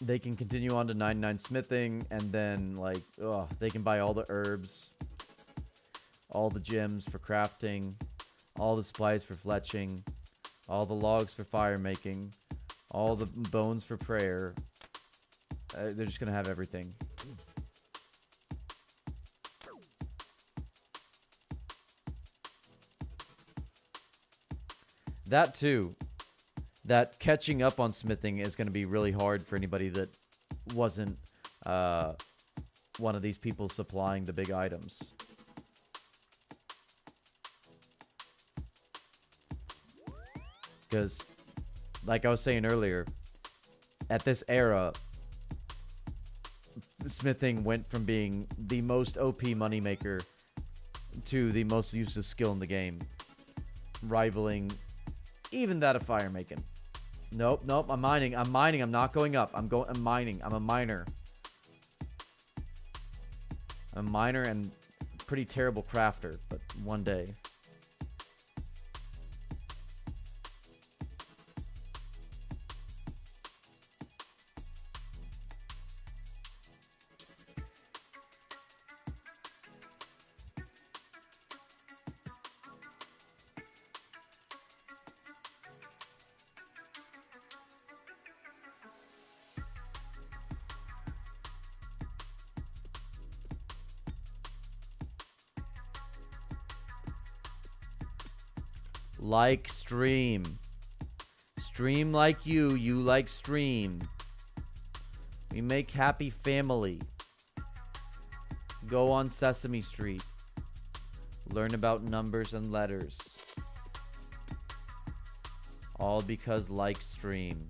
They can continue on to 99 smithing, and then, like, they can buy all the herbs, all the gems for crafting, all the supplies for fletching, all the logs for fire making, all the bones for prayer. They're just going to have everything. That too, that catching up on smithing is going to be really hard for anybody that wasn't one of these people supplying the big items. Because, like I was saying earlier, at this era, smithing went from being the most OP moneymaker to the most useless skill in the game, rivaling even that of fire making. Nope, I'm mining, I'm not going up. I'm mining, I'm a miner. I'm a miner and pretty terrible crafter, but one day. Like stream. Stream like you like stream. We make happy family. Go on Sesame Street. Learn about numbers and letters. All because like stream.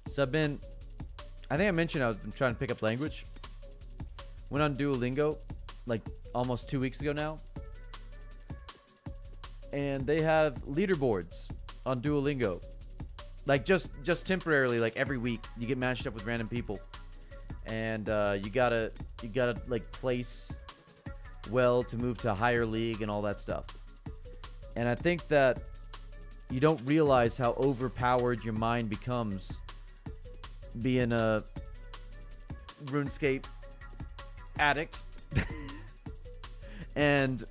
So I think I mentioned I've been trying to pick up language. Went on Duolingo like almost 2 weeks ago now. And they have leaderboards on Duolingo. Like just temporarily, like every week you get matched up with random people. And you gotta like place well to move to a higher league and all that stuff. And I think that you don't realize how overpowered your mind becomes being a RuneScape addict and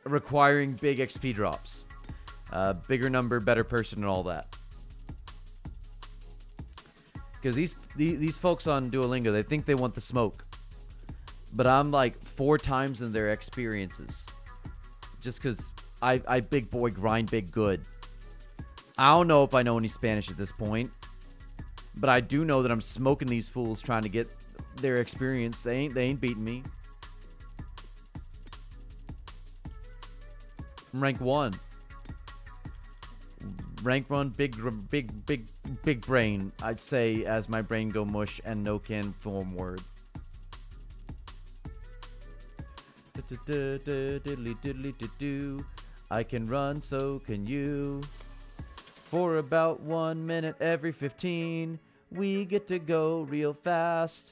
requiring big XP drops. Bigger number, better person, and all that. Because these folks on Duolingo, they think they want the smoke. But I'm like 4 times in their experiences. Just because I big boy grind big good. I don't know if I know any Spanish at this point. But I do know that I'm smoking these fools trying to get their experience. They ain't beating me. I'm rank 1. Rank 1, big brain. I'd say as my brain go mush and no can form word. I can run, so can you. For about 1 minute every 15, we get to go real fast.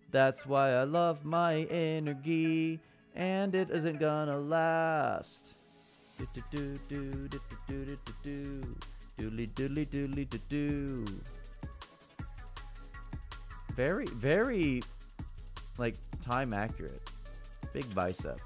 That's why I love my energy, and it isn't gonna last. Very, like, time accurate. Big bicep.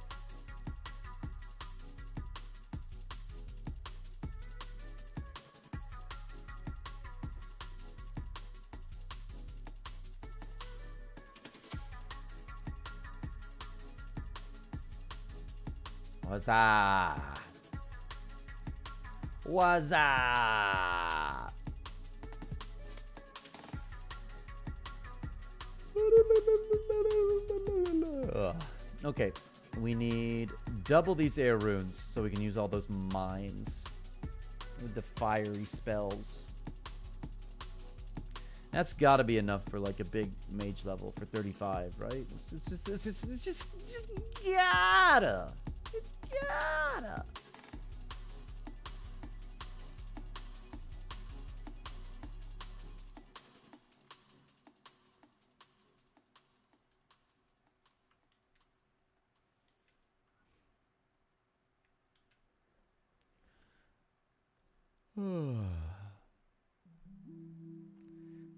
What's up? What's up? Okay, we need double these air runes so we can use all those mines with the fiery spells. That's gotta be enough for like a big mage level for 35, right? It's just gotta. It's gotta.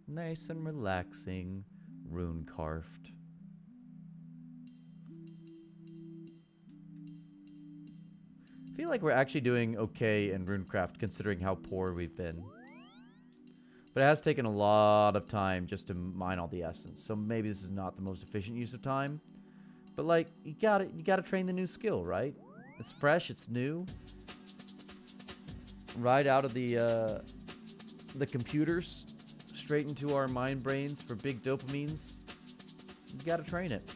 Nice and relaxing, rune carved. I feel like we're actually doing okay in runecraft considering how poor we've been. But it has taken a lot of time just to mine all the essence. So maybe this is not the most efficient use of time. But like, you gotta train the new skill, right? It's fresh, it's new. right out of the computers, straight into our mind brains for big dopamines. You gotta train it.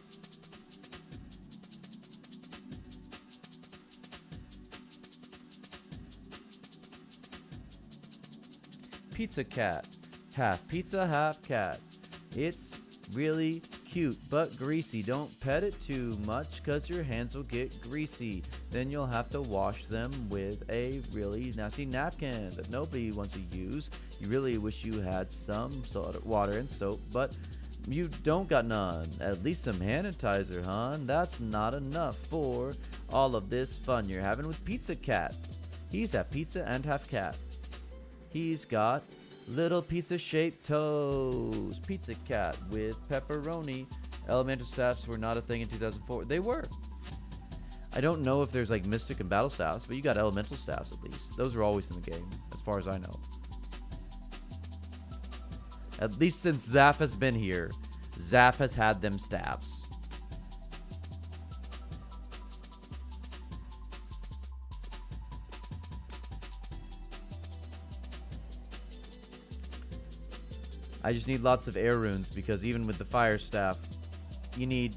Pizza cat. Half pizza, half cat. It's really cute, but greasy. Don't pet it too much, cause your hands will get greasy. Then you'll have to wash them with a really nasty napkin that nobody wants to use. You really wish you had some sort of water and soap, but you don't got none. At least some hand sanitizer, hon. That's not enough for all of this fun you're having with Pizza Cat. He's half pizza and half cat. He's got little pizza-shaped toes. Pizza Cat with pepperoni. Elemental staffs were not a thing in 2004. They were. I don't know if there's like mystic and battle staffs, but you got elemental staffs at least. Those are always in the game, as far as I know. At least since Zaf has been here, Zaf has had them staffs. I just need lots of air runes because even with the fire staff, you need...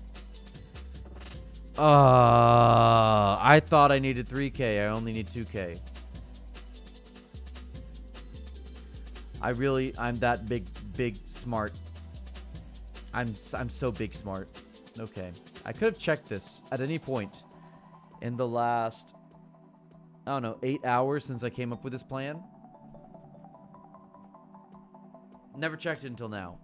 I thought I needed 3k. I only need 2k. I'm that big smart. I'm so big smart. Okay. I could have checked this at any point in the last, I don't know, 8 hours since I came up with this plan. Never checked it until now.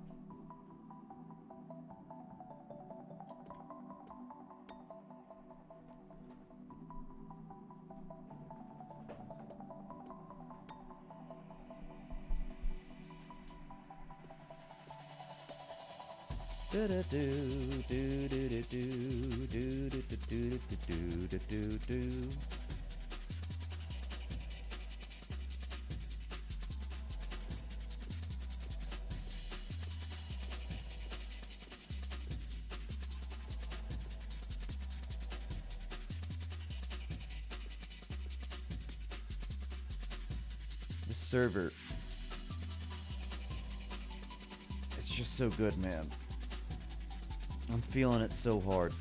The server. It's just so good, man. I'm feeling it so hard.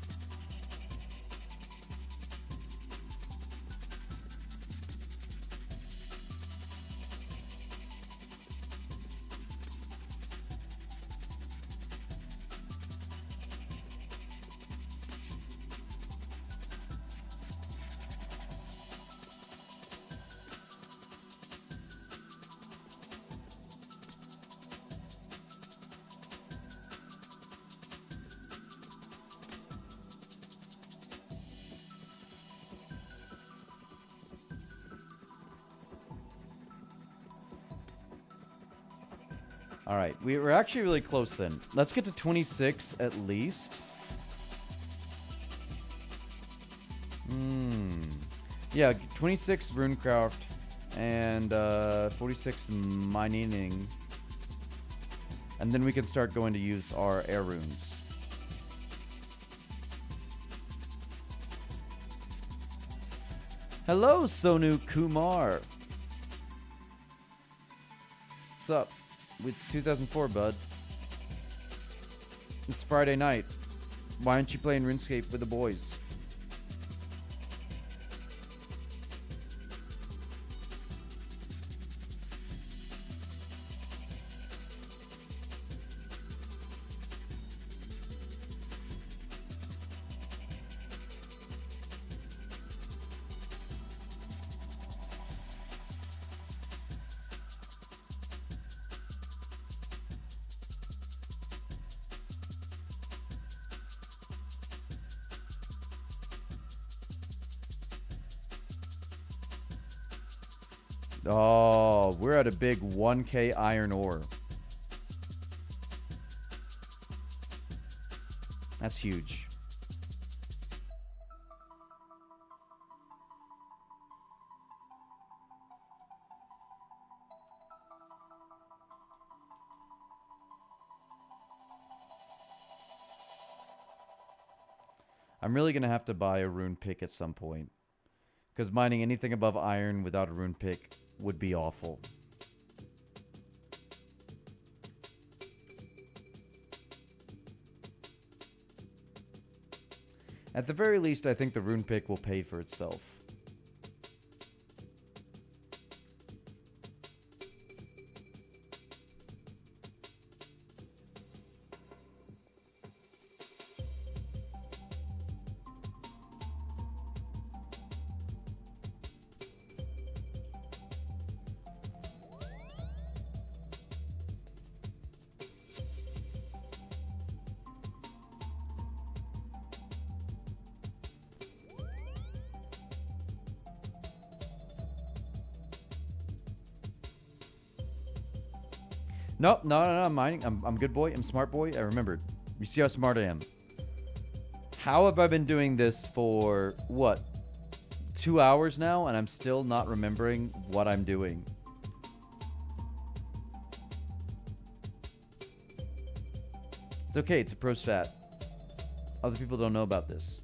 All right, we were actually really close then. Let's get to 26 at least. Yeah, 26 runecraft and 46 mining. And then we can start going to use our air runes. Hello, Sonu Kumar. What's up? It's 2004, bud. It's Friday night. Why aren't you playing RuneScape with the boys? Oh, we're at a big 1k iron ore. That's huge. I'm really going to have to buy a rune pick at some point. Because mining anything above iron without a rune pick would be awful. At the very least, I think the rune pick will pay for itself. No, I'm mining. I'm good boy. I'm smart boy. I remembered. You see how smart I am. How have I been doing this for, what, 2 hours now, and I'm still not remembering what I'm doing? It's okay. It's a pro stat. Other people don't know about this.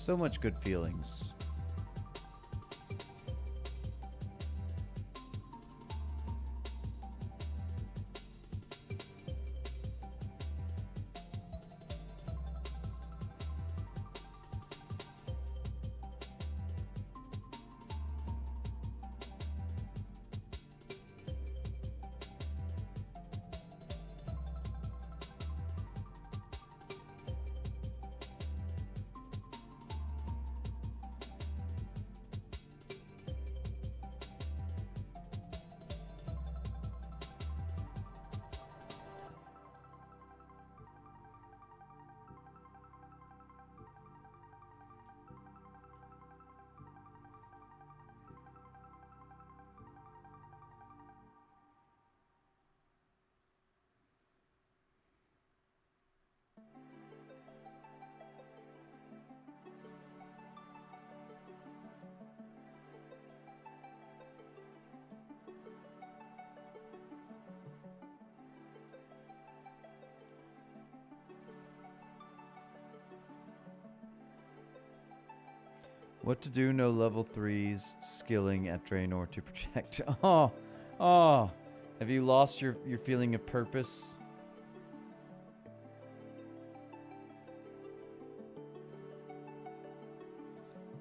So much good feelings. What to do? No level 3s skilling at Draenor to project. Oh, oh. Have you lost your feeling of purpose?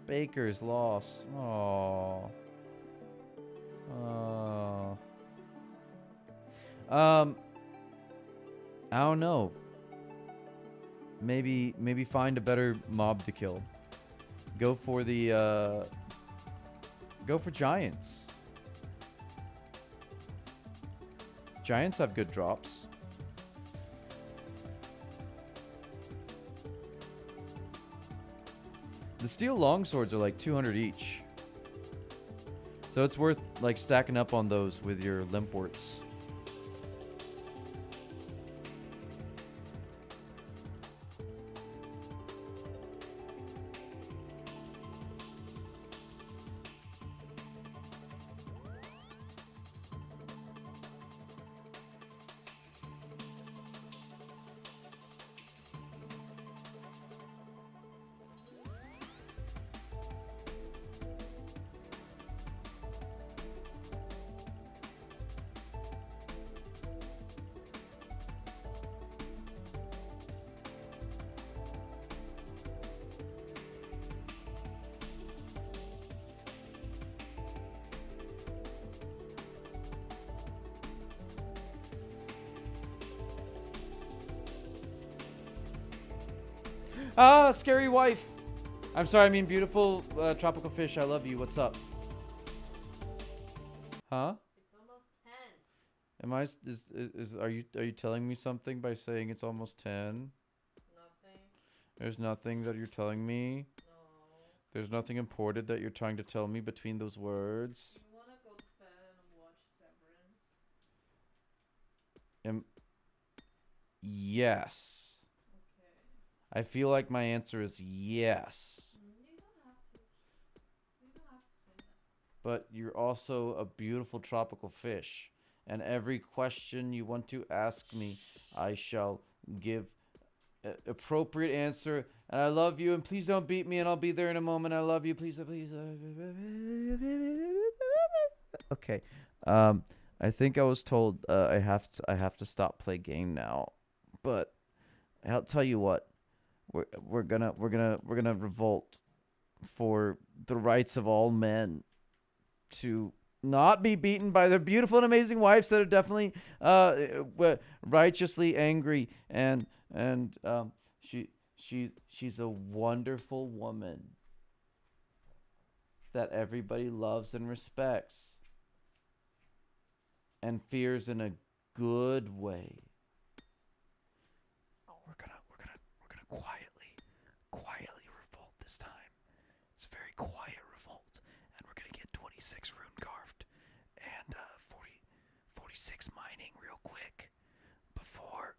Baker's lost. Oh. Oh. I don't know. Maybe find a better mob to kill. Go for the go for giants. Giants have good drops. The steel longswords are like 200 each. So it's worth like stacking up on those with your limpworts. Ah, scary wife. I'm sorry, I mean beautiful tropical fish. I love you. What's up? Huh? It's almost 10. Am I are you telling me something by saying it's almost 10? Nothing. There's nothing that you're telling me. No. There's nothing important that you're trying to tell me between those words. You wanna go to bed and watch Severance? Yes. Okay. I feel like my answer is yes. You don't have to. You don't have to say that. But you're also a beautiful tropical fish. And every question you want to ask me, I shall give appropriate answer. And I love you, and please don't beat me, and I'll be there in a moment. I love you, please, please. Okay. I think I was told I have to stop play game now. But I'll tell you what. We're gonna revolt for the rights of all men to not be beaten by their beautiful and amazing wives that are definitely righteously angry, and she's a wonderful woman that everybody loves and respects and fears in a good way. We're gonna quietly revolt this time. It's a very quiet revolt, and we're gonna get 26 rune carved and 46 mining real quick before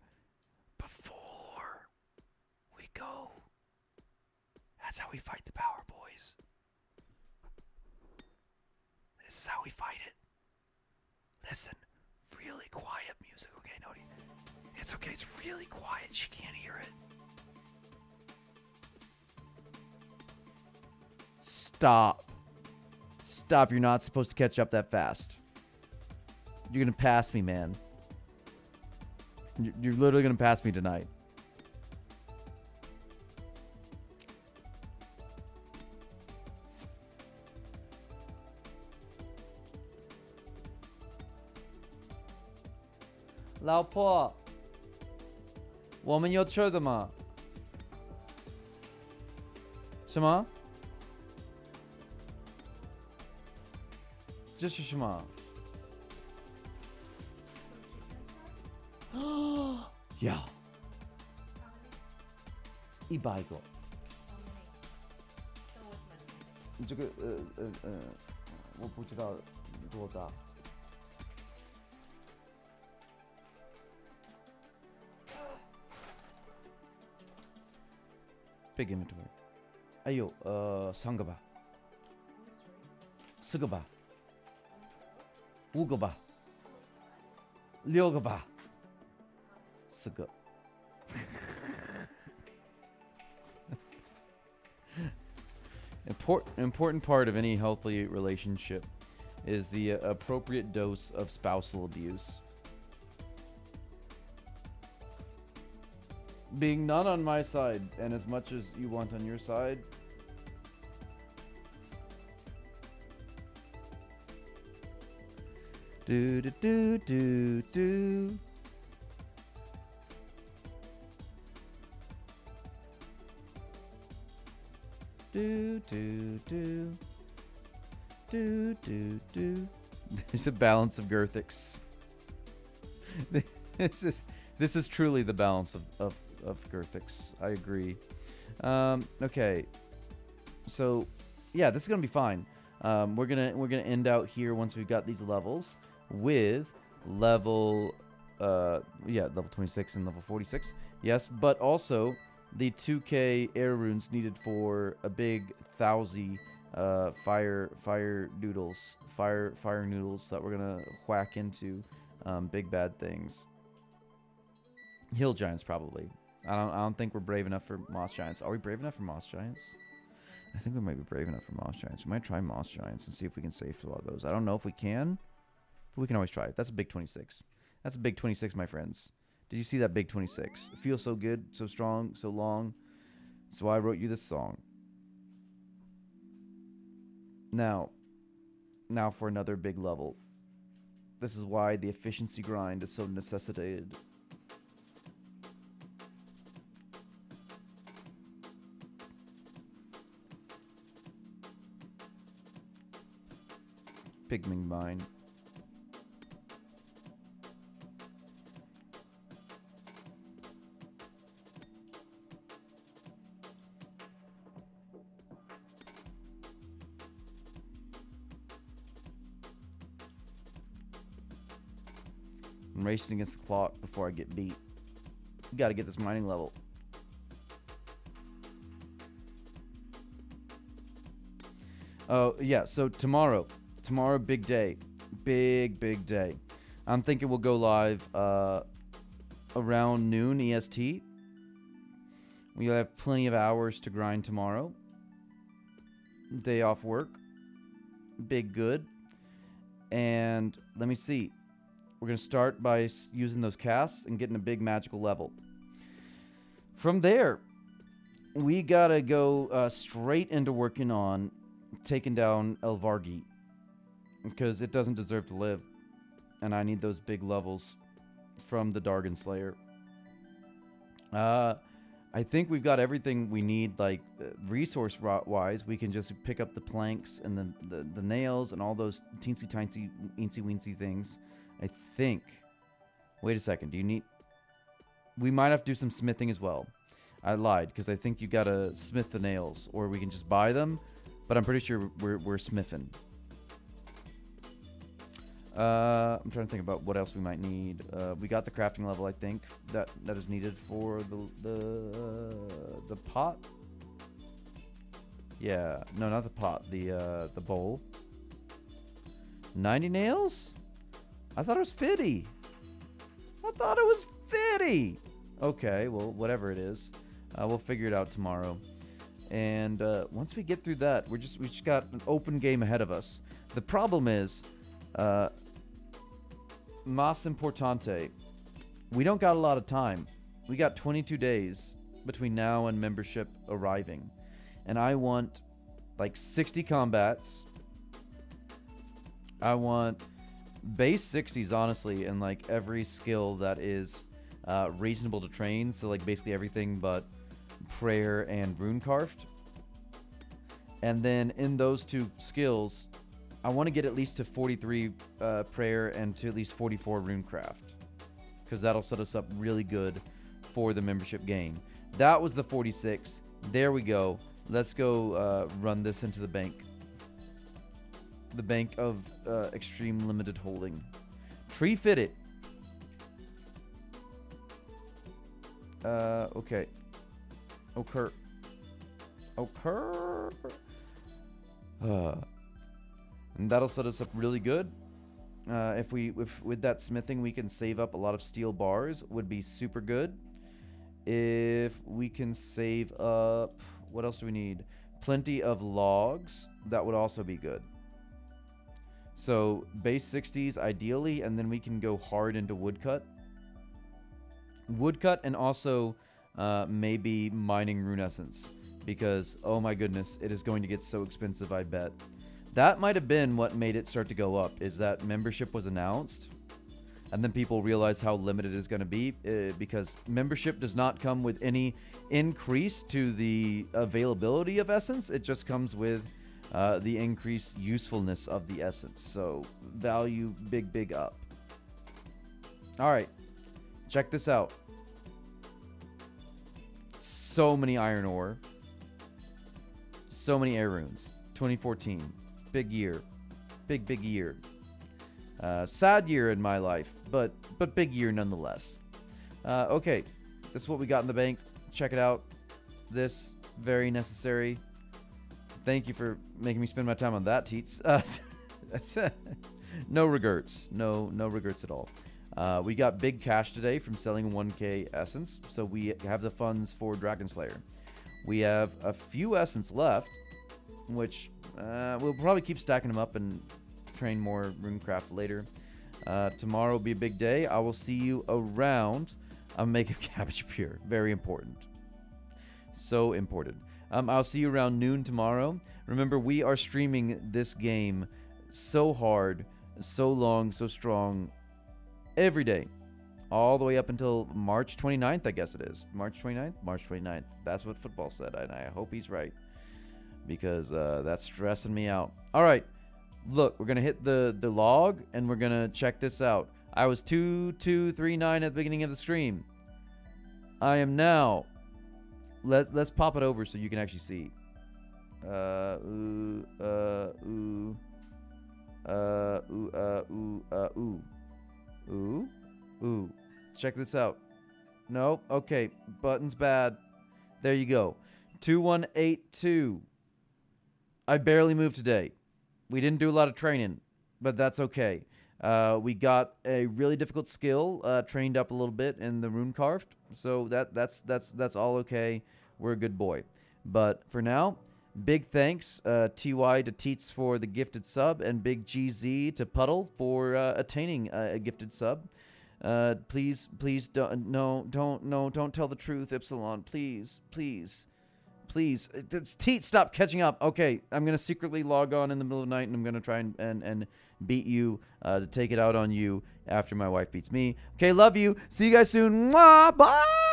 we go. That's how we fight the power, boys. This is how we fight it. Listen, really quiet music, okay, Nodi? It's okay, it's really quiet, she can't hear it. Stop, you're not supposed to catch up that fast. You're gonna pass me, man. You're literally gonna pass me tonight. Lao Po, 我们有车的吗？什么？这是什么？要100个。这个我不知道多大。Big inventory. 哎呦，3个吧，4个吧，5个吧，6个吧，4个。Important part of any healthy relationship is the appropriate dose of spousal abuse. Being not on my side and as much as you want on your side. Do do do do do. Do do do. Do do do. There's a balance of Girthics. This is truly the balance of Girthics. I agree. Okay. So yeah, this is gonna be fine. We're gonna end out here once we've got these levels with level level 26 and level 46. Yes, but also the 2k air runes needed for a big thousand fire noodles that we're gonna whack into big bad things. Hill giants probably. I don't think we're brave enough for moss giants. Are we brave enough for moss giants? I think we might be brave enough for moss giants. We might try moss giants and see if we can save a lot of those. I don't know if we can, but we can always try it. That's a big 26. That's a big 26, my friends. Did you see that big 26? It feels so good, so strong, so long. So I wrote you this song. Now for another big level. This is why the efficiency grind is so necessitated. Pigming mine. I'm racing against the clock before I get beat. Got to get this mining level. Oh, yeah, so tomorrow, big day. Big day. I'm thinking we'll go live around noon EST. We'll have plenty of hours to grind tomorrow. Day off work. Big good. And let me see. We're going to start by using those casts and getting a big magical level. From there, we got to go straight into working on taking down Elvargi. Because it doesn't deserve to live. And I need those big levels from the Dargon Slayer. I think we've got everything we need, like resource-wise. We can just pick up the planks and the nails and all those teensy-tiny, eensy-weensy things. I think. Wait a second. Do you need... We might have to do some smithing as well. I lied, because I think you gotta smith the nails. Or we can just buy them. But I'm pretty sure we're smithing. I'm trying to think about what else we might need. We got the crafting level, I think, that is needed for the pot. Yeah, no, not the pot. The bowl. 90 nails? I thought it was 50. I thought it was 50. Okay, well, whatever it is, we'll figure it out tomorrow. And once we get through that, we just got an open game ahead of us. The problem is, mas importante, we don't got a lot of time. We got 22 days between now and membership arriving. And I want like 60 combats. I want base 60s, honestly, and like every skill that is reasonable to train. So like basically everything but prayer and rune carved. And then in those two skills, I want to get at least to 43 prayer and to at least 44 runecraft, because that'll set us up really good for the membership game. That was the 46. There we go. Let's go run this into the bank. The bank of extreme limited holding. Tree fitted. Okay. Occur. And that'll set us up really good. If with that smithing we can save up a lot of steel bars, would be super good. If we can save up, what else do we need? plenty of logs, that would also be good. So base 60s ideally, and then we can go hard into woodcut. Woodcut and also maybe mining rune essence, because oh my goodness, it is going to get so expensive, I bet. That might have been what made it start to go up, is that membership was announced and then people realized how limited it's going to be, because membership does not come with any increase to the availability of essence. It just comes with the increased usefulness of the essence. So value big up. All right, check this out. So many iron ore, so many air runes. 2014, big year, big year. Sad year in my life, but big year nonetheless. Okay, this is what we got in the bank. Check it out. This very necessary. Thank you for making me spend my time on that, Teats. No regrets. No regrets at all. We got big cash today from selling 1k essence, so we have the funds for Dragon Slayer. We have a few essence left, which we'll probably keep stacking them up and train more runecraft later. Tomorrow will be a big day. I will see you around. I'm making cabbage pure. Very important. So important. I'll see you around noon tomorrow. Remember, we are streaming this game so hard, so long, so strong, every day. All the way up until March 29th, I guess it is. March 29th? March 29th. That's what football said, and I hope he's right, because that's stressing me out. All right. Look, we're going to hit the log, and we're going to check this out. I was 2239 at the beginning of the stream. I am now... Let's pop it over so you can actually see. Ooh. Check this out. Nope. Okay. Button's bad. There you go. 2182. I barely moved today. We didn't do a lot of training, but that's okay. We got a really difficult skill trained up a little bit in the rune carved, so that's all okay. We're a good boy. But for now, big thanks TY to Teats for the gifted sub, and big GZ to Puddle for attaining a gifted sub. Please don't tell the truth, Ipsilon. Please. Teats, stop catching up. Okay, I'm going to secretly log on in the middle of the night, and I'm going to try and beat you to take it out on you after my wife beats me. Okay, love you. See you guys soon. Mwah, bye.